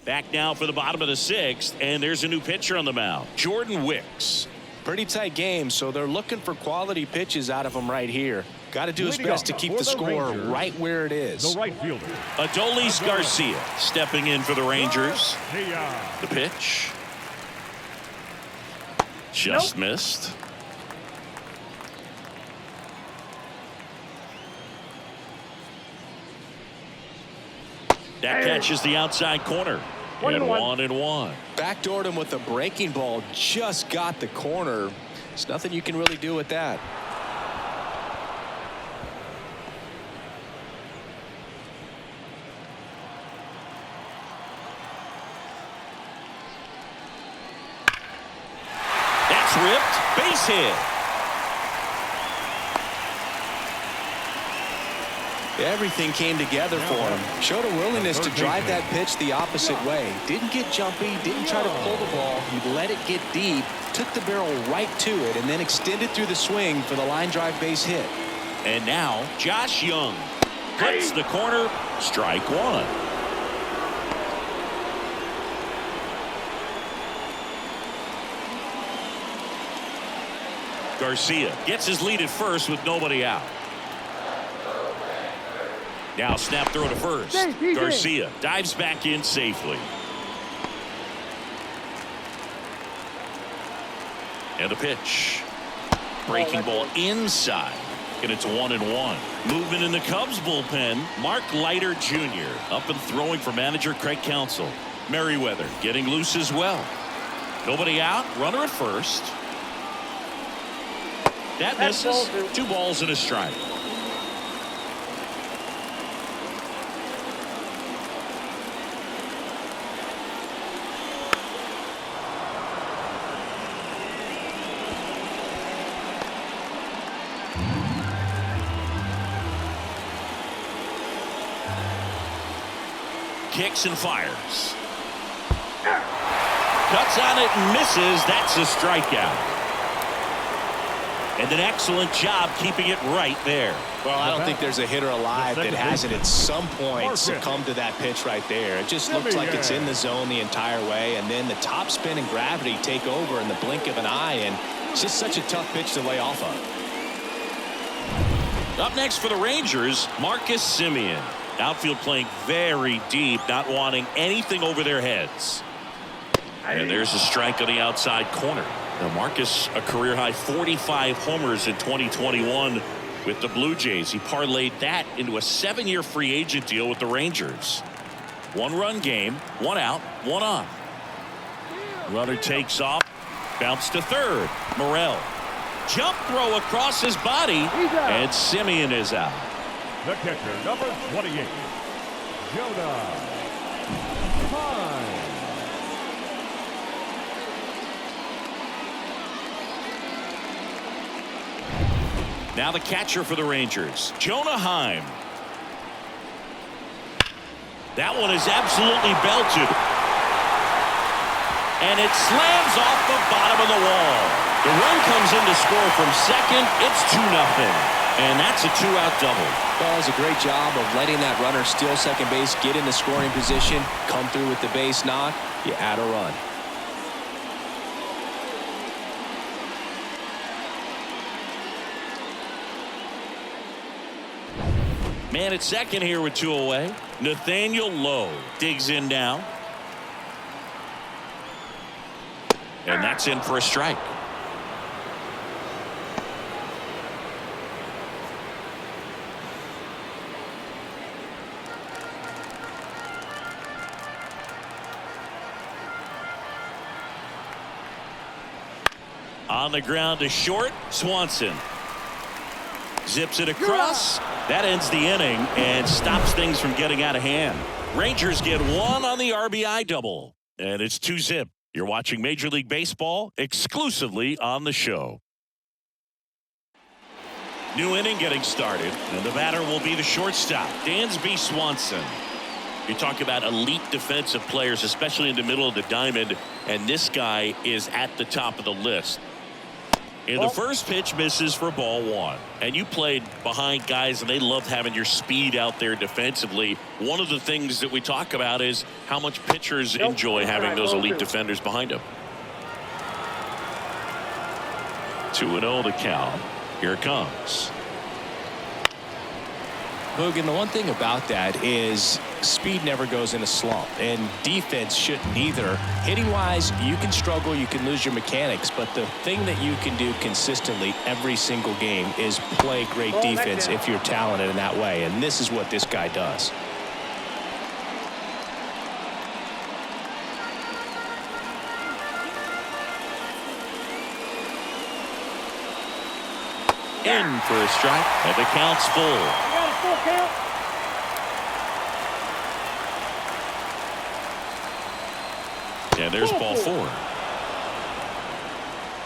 Back now for the bottom of the 6th, and there's a new pitcher on the mound, Jordan Wicks. Pretty tight game, so they're looking for quality pitches out of him right here. Got to do his Leading best to off keep for the the score Rangers, right where it is. The right fielder, Adolis Garcia stepping in for the Rangers. The pitch. Just missed. That catches the outside corner. And 1-1. Backdoored him with a breaking ball. Just got the corner. There's nothing you can really do with that. That's ripped. Base hit. Everything came together for him. Showed a willingness to drive that pitch the opposite way. Didn't get jumpy, didn't try to pull the ball. He let it get deep, took the barrel right to it, and then extended through the swing for the line drive base hit. And now Josh Young cuts the corner. Strike one. Garcia gets his lead at first with nobody out. Now snap throw to first. Garcia dives back in safely. And the pitch. Breaking ball inside. And it's 1-1. Movement in the Cubs bullpen. Mark Leiter Jr. up and throwing for manager Craig Counsell. Merriweather getting loose as well. Nobody out. Runner at first. That misses. 2 balls and a strike. Kicks and fires. Cuts on it and misses. That's a strikeout. And an excellent job keeping it right there. Well, I don't think there's a hitter alive that hasn't at some point succumbed to that pitch right there. It just looks like it's in the zone the entire way, and then the top spin and gravity take over in the blink of an eye, and it's just such a tough pitch to lay off of. Up next for the Rangers, Marcus Semien. Outfield playing very deep, not wanting anything over their heads. And there's a strike on the outside corner. Now Marcus, a career-high 45 homers in 2021 with the Blue Jays. He parlayed that into a 7-year free agent deal with the Rangers. 1-run game, 1 out, 1 on. Runner takes off, bounce to third. Morel. Jump throw across his body, and Semien is out. The catcher, number 28, Jonah Heim. Now the catcher for the Rangers, Jonah Heim. That one is absolutely belted. And it slams off the bottom of the wall. The run comes in to score from second. It's 2-0. And that's a 2-out double. Well, does a great job of letting that runner steal second base, get in the scoring position, come through with the base knock. You add a run. Man at second here with 2 away. Nathaniel Lowe digs in now. And that's in for a strike. On the ground to short, Swanson zips it across. That ends the inning and stops things from getting out of hand. Rangers get 1 on the RBI double, and it's 2-0. You're watching Major League Baseball exclusively on the show. New inning getting started, and the batter will be the shortstop, Dansby Swanson. You talk about elite defensive players, especially in the middle of the diamond, and this guy is at the top of the list. And the first pitch misses for ball 1. And you played behind guys, and they loved having your speed out there defensively. One of the things that we talk about is how much pitchers enjoy having those elite defenders behind them. 2-0 to count. Here it comes. Hogan, the one thing about that is speed never goes in a slump, and defense shouldn't either. Hitting-wise, you can struggle, you can lose your mechanics, but the thing that you can do consistently every single game is play great defense if you're talented in that way, and this is what this guy does. In for a strike, and the count's full. You got a full count. And there's ball 4.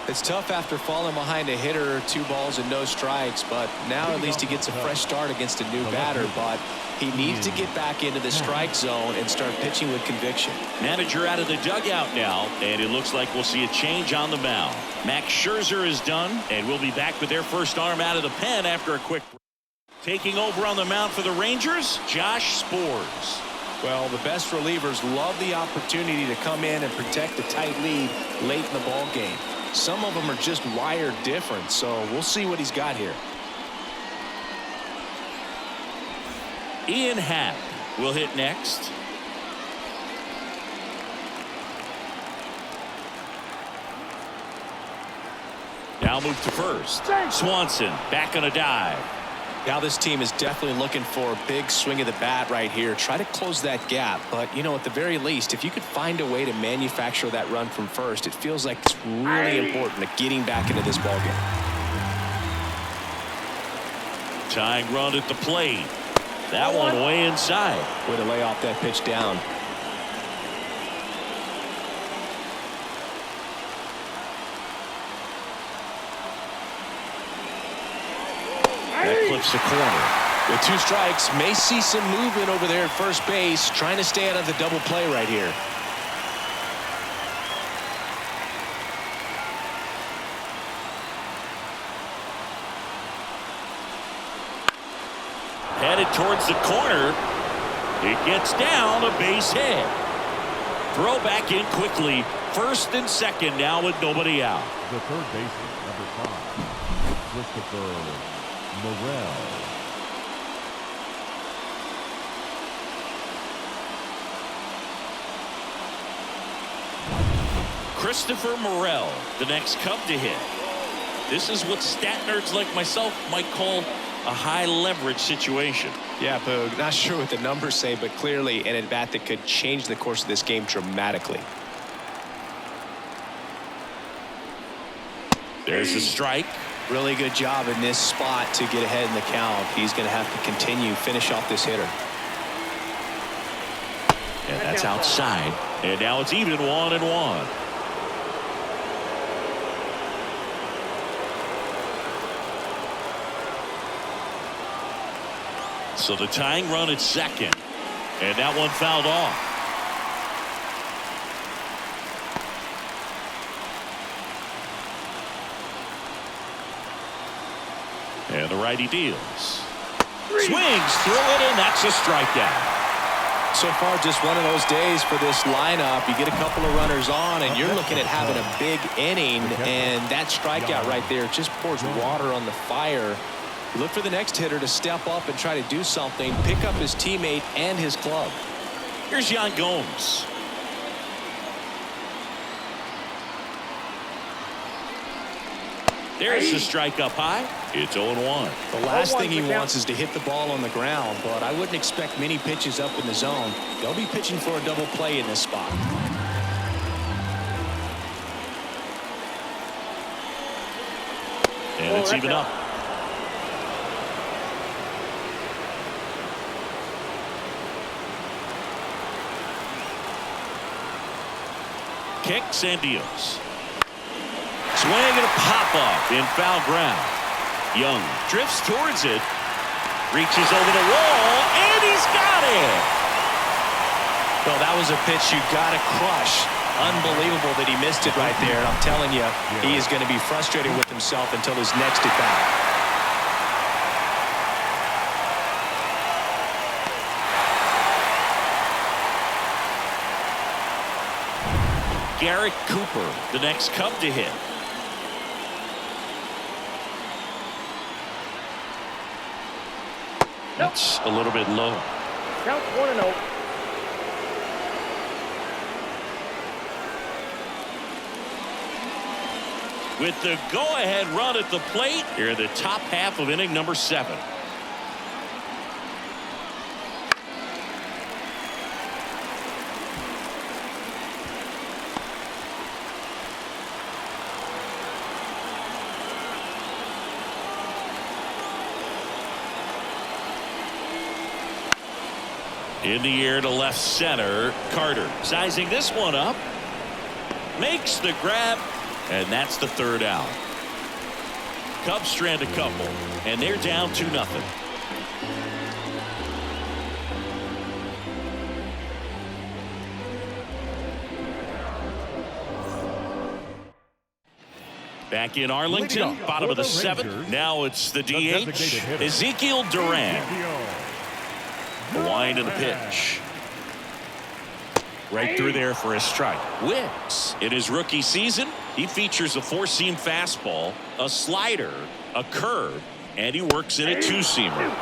It's tough after falling behind a hitter, 2 balls and no strikes, but now at least he gets a fresh start against a new batter, but he needs to get back into the strike zone and start pitching with conviction. Manager out of the dugout now, and it looks like we'll see a change on the mound. Max Scherzer is done, and we'll be back with their first arm out of the pen after a quick break. Taking over on the mound for the Rangers, Josh Sborz. Well, the best relievers love the opportunity to come in and protect a tight lead late in the ball game. Some of them are just wired different, so we'll see what he's got here. Ian Happ will hit next. Now move to first. Swanson back on a dive. Now this team is definitely looking for a big swing of the bat right here. Try to close that gap, but you know, at the very least, if you could find a way to manufacture that run from first, it feels like it's really important to getting back into this ballgame. Tying run at the plate. That one way inside. Way to lay off that pitch down. That clips the corner. With 2 strikes, may see some movement over there at first base, trying to stay out of the double play right here. Headed towards the corner. It gets down, a base hit. Throw back in quickly. First and second now with nobody out. The third baseman, number 5, Christopher Morel. Christopher Morel, the next Cub to hit. This is what stat nerds like myself might call a high leverage situation. Yeah, Boog, not sure what the numbers say, but clearly an at-bat that could change the course of this game dramatically. There's a strike. Really good job in this spot to get ahead in the count. He's going to have to continue, finish off this hitter. And that's outside. And now it's even 1-1. So the tying run at second. And that one fouled off. And the righty deals. Swings through it, and that's a strikeout. So far, just one of those days for this lineup. You get a couple of runners on, and you're looking at having a big inning, and that strikeout right there just pours water on the fire. You look for the next hitter to step up and try to do something, pick up his teammate and his club. Here's Yan Gomes. There's the strike up high. It's 0-1. The last thing he wants is to hit the ball on the ground, but I wouldn't expect many pitches up in the zone. They'll be pitching for a double play in this spot. And it's even up. Kicks and deals. Swing and a pop-up in foul ground. Young drifts towards it. Reaches over the wall, and he's got it. Well, that was a pitch you got to crush. Unbelievable that he missed it right there. And I'm telling you, he is going to be frustrated with himself until his next at bat. Garrett Cooper, the next Cub to hit. That's a little bit low. Count 1-0. With the go-ahead run at the plate, here in the top half of inning number 7. In the air to left center, Carter sizing this one up, makes the grab, and that's the third out. Cubs strand a couple, and they're down 2-0. Back in Arlington, bottom of the 7th. Now it's the DH, Ezekiel Duran. The wind and the pitch. Right through there for a strike. Wicks, in his rookie season, he features a 4-seam fastball, a slider, a curve, and he works in a 2-seamer.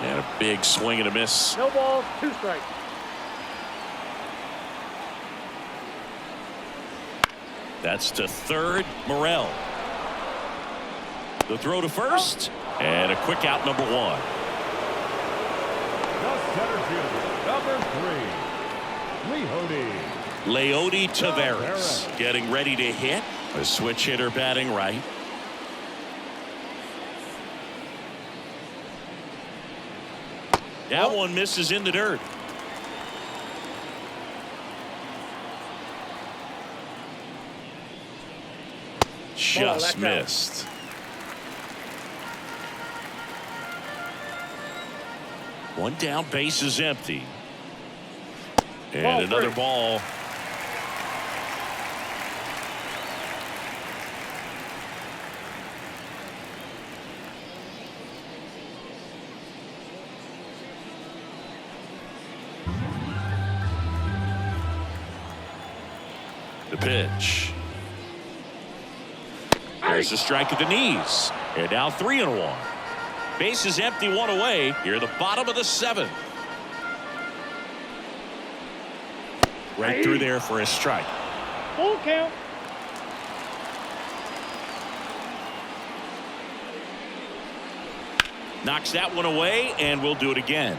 And a big swing and a miss. No balls, 2 strikes. That's to third, Morel. The throw to first, and a quick out, number 1. The center fielder, number 3, Leody Taveras getting ready to hit. A switch hitter batting right. That one misses in the dirt. Just missed. One down, base is empty. And another ball. The pitch. There's a strike at the knees. And now 3-1. Base is empty, 1 away. Here at the bottom of the 7th. Right through there for a strike. Full count. Knocks that one away, and we'll do it again.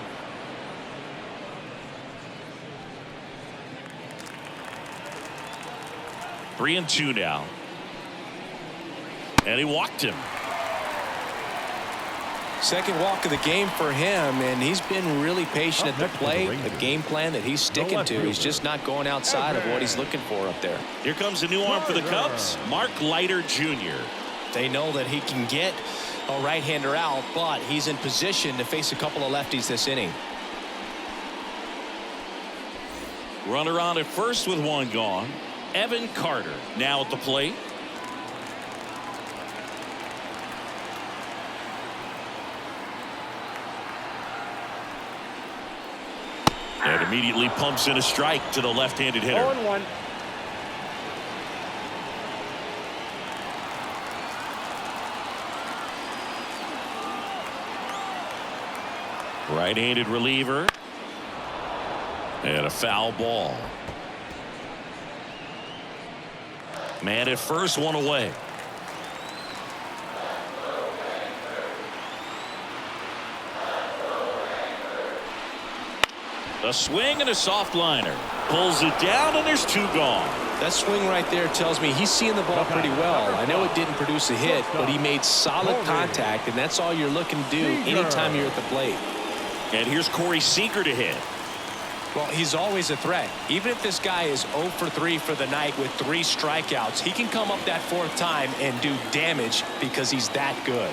Three and 2 now. And he walked him. Second walk of the game for him, and he's been really patient at the plate. A game plan that he's sticking to. He's just not going outside of what he's looking for up there. Here comes a new arm for the Cubs, Mark Leiter Jr. They know that he can get a right-hander out, but he's in position to face a couple of lefties this inning. Runner on at first with 1 gone. Evan Carter now at the plate. And immediately pumps in a strike to the left-handed hitter. 0-1. Right-handed reliever. And a foul ball. Man at first, 1 away. A swing and a soft liner. Pulls it down, and there's 2 gone. That swing right there tells me he's seeing the ball pretty well. I know it didn't produce a hit, but he made solid contact, and that's all you're looking to do anytime you're at the plate. And here's Corey Seager to hit. Well, he's always a threat. Even if this guy is 0 for 3 for the night with 3 strikeouts, he can come up that 4th time and do damage because he's that good.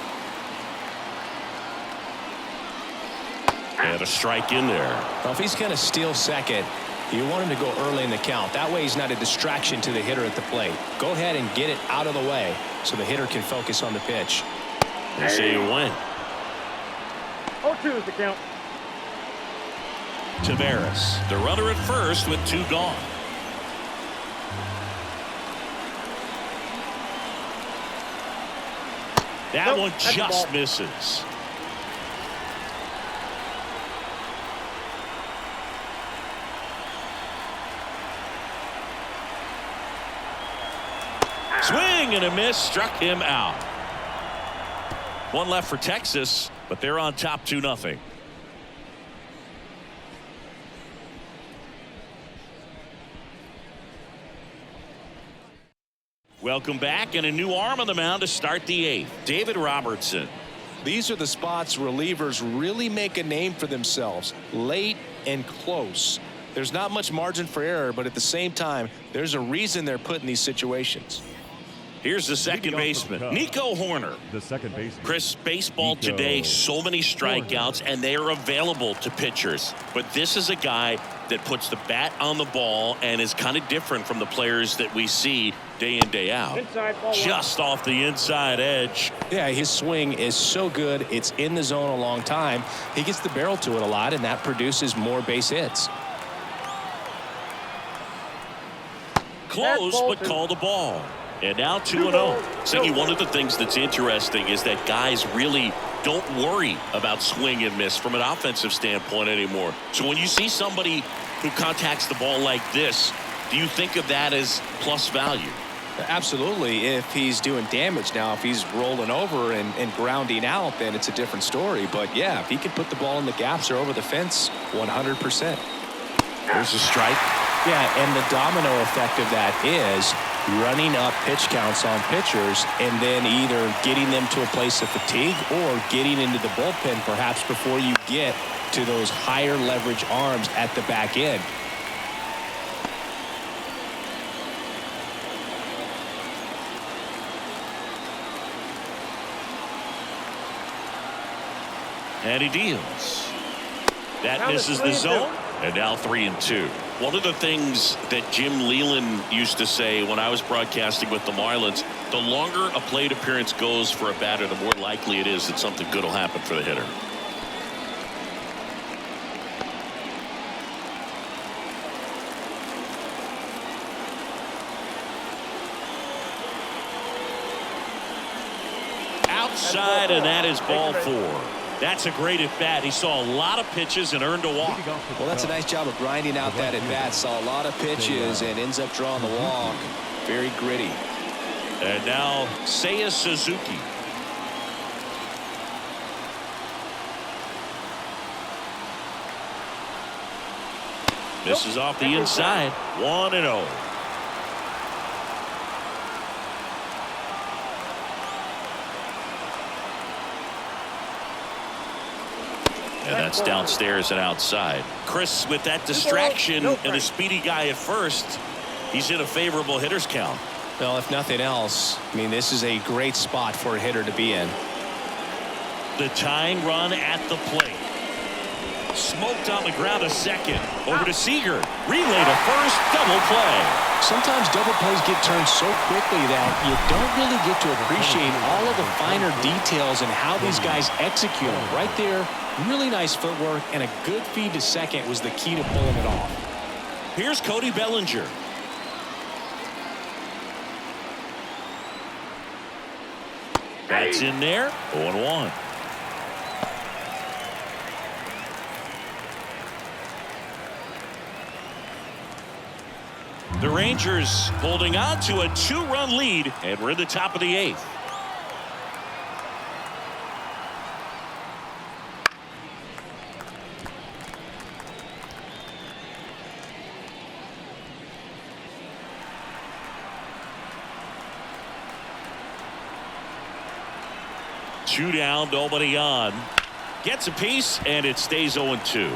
And a strike in there. Well, if he's going to steal second, you want him to go early in the count. That way he's not a distraction to the hitter at the plate. Go ahead and get it out of the way so the hitter can focus on the pitch. They say you win. 0-2 is the count. Taveras, the runner at first with 2 gone. That one just misses. swing and a miss, struck him out. One left for Texas, but they're on top 2-0. Welcome back, and a new arm on the mound to start the 8th. David Robertson. These are the spots relievers really make a name for themselves, late and close. There's not much margin for error, but at the same time, there's a reason they're put in these situations. Here's the second baseman, Nico Hoerner. The second baseman. Chris, baseball today, so many strikeouts, and they are available to pitchers. But this is a guy that puts the bat on the ball and is kind of different from the players that we see day in, day out. Just off the inside edge. Yeah, his swing is so good. It's in the zone a long time. He gets the barrel to it a lot, and that produces more base hits. Close, but called the ball. And now 2-0. Siggy, one of the things that's interesting is that guys really don't worry about swing and miss from an offensive standpoint anymore. So when you see somebody who contacts the ball like this, do you think of that as plus value? Absolutely. If he's doing damage now, if he's rolling over and grounding out, then it's a different story. But yeah, if he can put the ball in the gaps or over the fence, 100%. There's a strike. Yeah, and the domino effect of that is running up pitch counts on pitchers and then either getting them to a place of fatigue or getting into the bullpen perhaps before you get to those higher leverage arms at the back end. And he deals. That misses the zone. And now 3-2. One of the things that Jim Leyland used to say when I was broadcasting with the Marlins, the longer a plate appearance goes for a batter, the more likely it is that something good will happen for the hitter. Outside, and that is ball 4. That's a great at-bat. He saw a lot of pitches and earned a walk. Well, that's a nice job of grinding out that at-bat. Saw a lot of pitches and ends up drawing the walk. Very gritty. And now Seiya Suzuki. This is off the inside. 1-0. And that's downstairs and outside. Chris, with that distraction and a speedy guy at first, he's in a favorable hitter's count. Well, if nothing else, I mean, this is a great spot for a hitter to be in. The tying run at the plate. Smoked on the ground to second. Over to Seager. Relay to first. Double play. Sometimes double plays get turned so quickly that you don't really get to appreciate all of the finer details and how these guys execute them. Right there, really nice footwork, and a good feed to second was the key to pulling it off. Here's Cody Bellinger. That's in there. 0-1. The Rangers holding on to a 2-run lead, and we're in the top of the 8th. Two down, nobody on. Gets a piece, and it stays 0-2.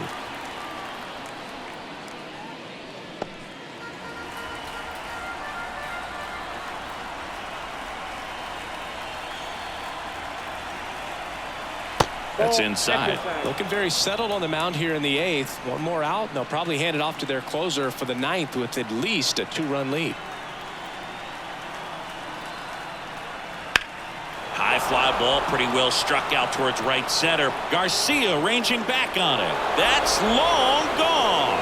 That's inside. Looking very settled on the mound here in the 8th. One more out, and they'll probably hand it off to their closer for the 9th with at least a 2-run lead. High fly ball, pretty well struck out towards right center. Garcia ranging back on it. That's long gone.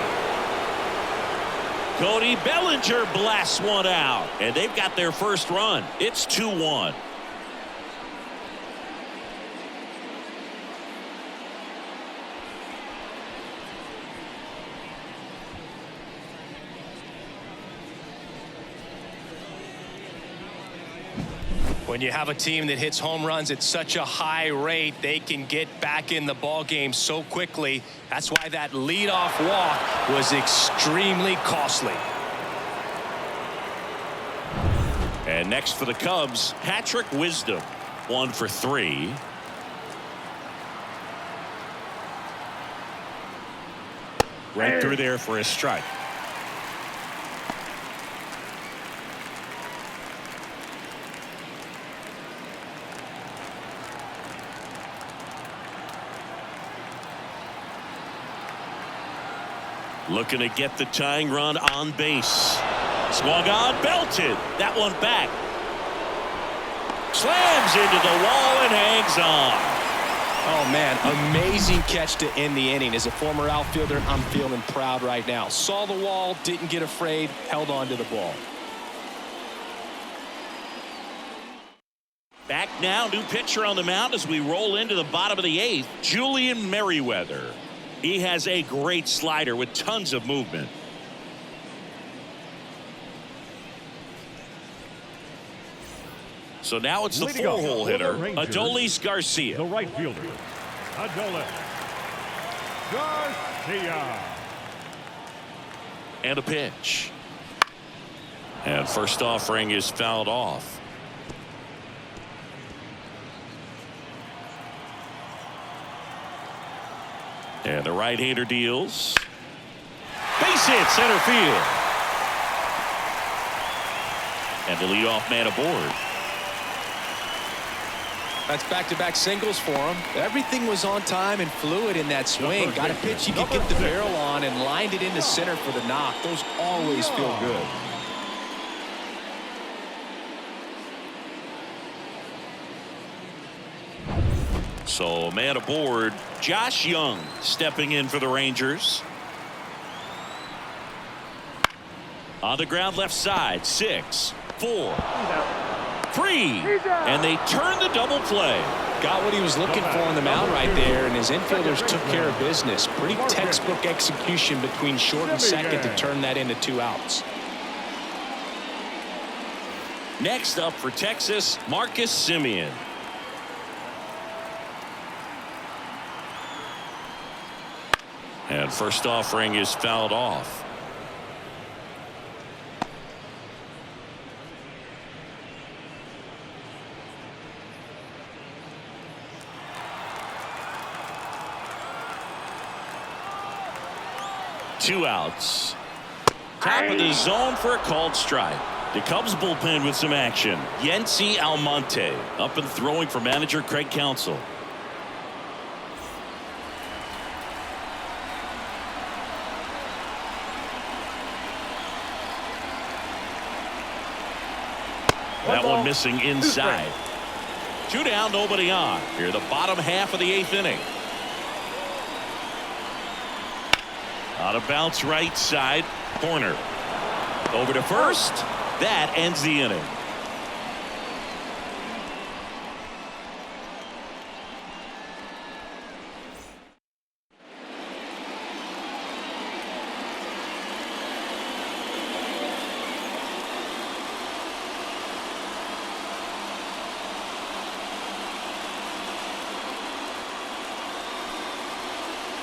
Cody Bellinger blasts one out, and they've got their first run. It's 2-1. When you have a team that hits home runs at such a high rate, they can get back in the ball game so quickly. That's why that leadoff walk was extremely costly. And next for the Cubs, Patrick Wisdom, 1 for 3. Right through there for a strike. Looking to get the tying run on base. Swung on, belted. That one back. Slams into the wall and hangs on. Oh, man, amazing catch to end the inning. As a former outfielder, I'm feeling proud right now. Saw the wall, didn't get afraid, held on to the ball. Back now, new pitcher on the mound as we roll into the bottom of the 8th, Julian Merryweather. He has a great slider with tons of movement. So now it's the Leading off 4-hole for the hitter, Rangers, Adolis Garcia. The right fielder, Adolis Garcia. And a pitch. And first offering is fouled off. And the right-hander deals. Base hit center field. And the leadoff man aboard. That's back-to-back singles for him. Everything was on time and fluid in that swing. Got a pitch you could get the barrel on and lined it into center for the knock. Those always feel good. So man aboard, Josh Young stepping in for the Rangers. On the ground left side, 6, 4, 3, and they turn the double play. Got what he was looking for on the mound right there, and his infielders took care of business. Pretty textbook execution between short and second to turn that into 2 outs. Next up for Texas, Marcus Semien. And first offering is fouled off. Two outs. Top of the zone for a called strike. The Cubs bullpen with some action. Yency Almonte up and throwing for manager Craig Counsell. That one missing inside. 2 down, nobody on. Here, the bottom half of the 8th inning. On a bounce right side, corner. Over to first. That ends the inning.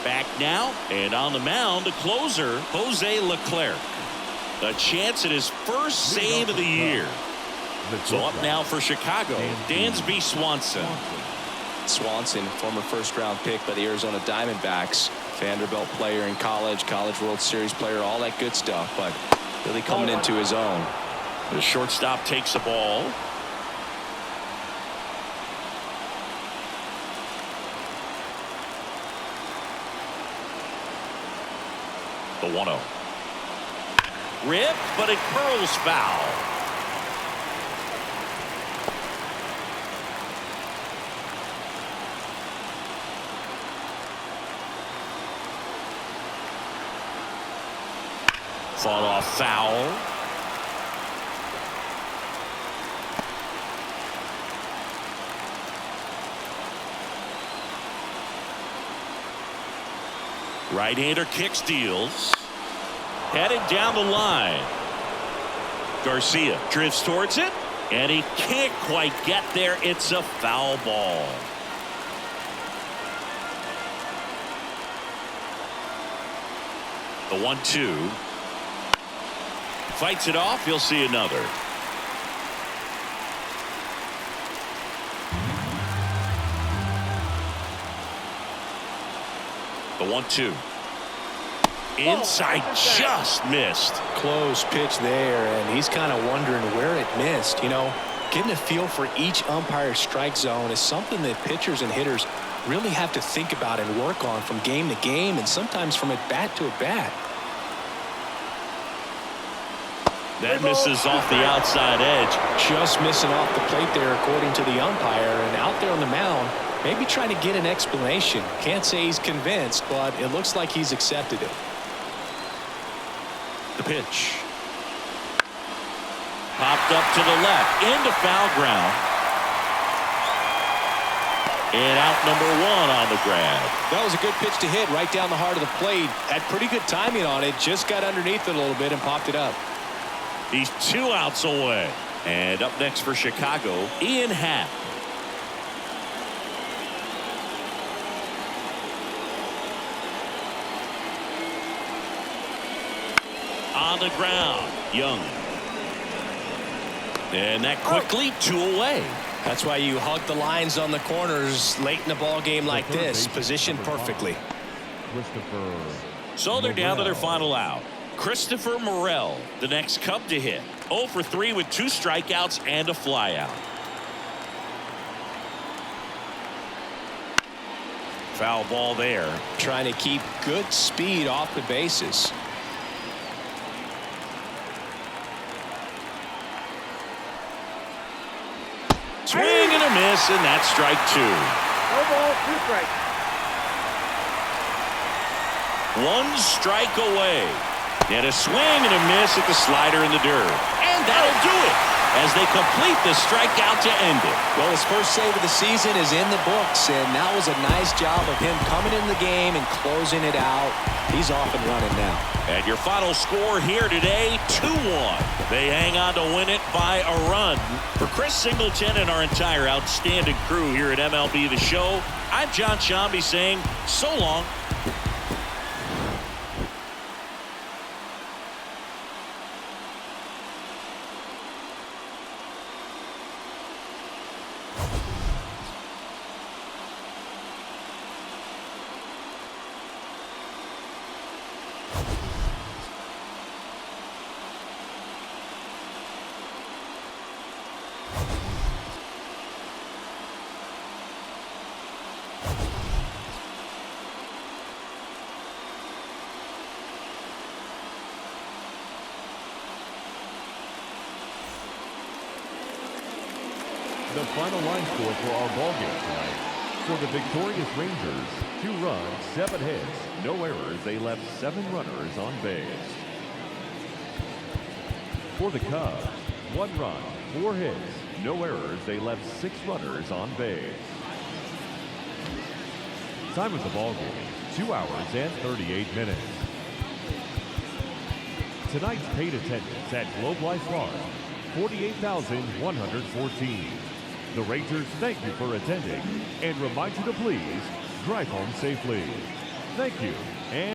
Back now, and on the mound, the closer, Jose Leclerc. A chance at his first save of the year. So up now for Chicago, Dansby Swanson. Swanson, former first-round pick by the Arizona Diamondbacks. Vanderbilt player in college, College World Series player, all that good stuff, but really coming into his own. The shortstop takes the ball. The 1-0. Rip, but it curls foul. Fought off foul. Right-hander kicks, deals. Headed down the line. Garcia drifts towards it. And he can't quite get there. It's a foul ball. The 1-2. Fights it off. You'll see another. The 1-2. Inside, just missed. Close pitch there, and he's kind of wondering where it missed. You know, getting a feel for each umpire's strike zone is something that pitchers and hitters really have to think about and work on from game to game, and sometimes from at bat to at bat. That misses off the outside edge. Just missing off the plate there, according to the umpire, and out there on the mound, maybe trying to get an explanation. Can't say he's convinced, but it looks like he's accepted it. The pitch. Popped up to the left, into foul ground. And out number 1 on the grab. That was a good pitch to hit right down the heart of the plate. Had pretty good timing on it. Just got underneath it a little bit and popped it up. He's 2 outs away. And up next for Chicago, Ian Happ. On the ground, Young. And that quickly 2 away. That's why you hug the lines on the corners late in a ball game like this. Positioned perfectly. Christopher. So they're down to their final out. Christopher Morel, the next Cub to hit. 0 for 3 with 2 strikeouts and a flyout. Foul ball there. Trying to keep good speed off the bases. Swing and a miss, and that's strike 2. No ball, 2 strikes. 1 strike away. And a swing and a miss at the slider in the dirt. And that'll do it as they complete the strikeout to end it. Well, his first save of the season is in the books, and that was a nice job of him coming in the game and closing it out. He's off and running now. And your final score here today, 2-1. They hang on to win it by a run. For Chris Singleton and our entire outstanding crew here at MLB The Show, I'm John Shambi saying so long. The final line score for our ball game tonight. For the victorious Rangers, 2 runs, 7 hits, no errors. They left 7 runners on base. For the Cubs, 1 run, 4 hits, no errors. They left 6 runners on base. Time of the ball game, 2 hours and 38 minutes. Tonight's paid attendance at Globe Life Park, 48,114. The Rangers thank you for attending and remind you to please drive home safely. Thank you.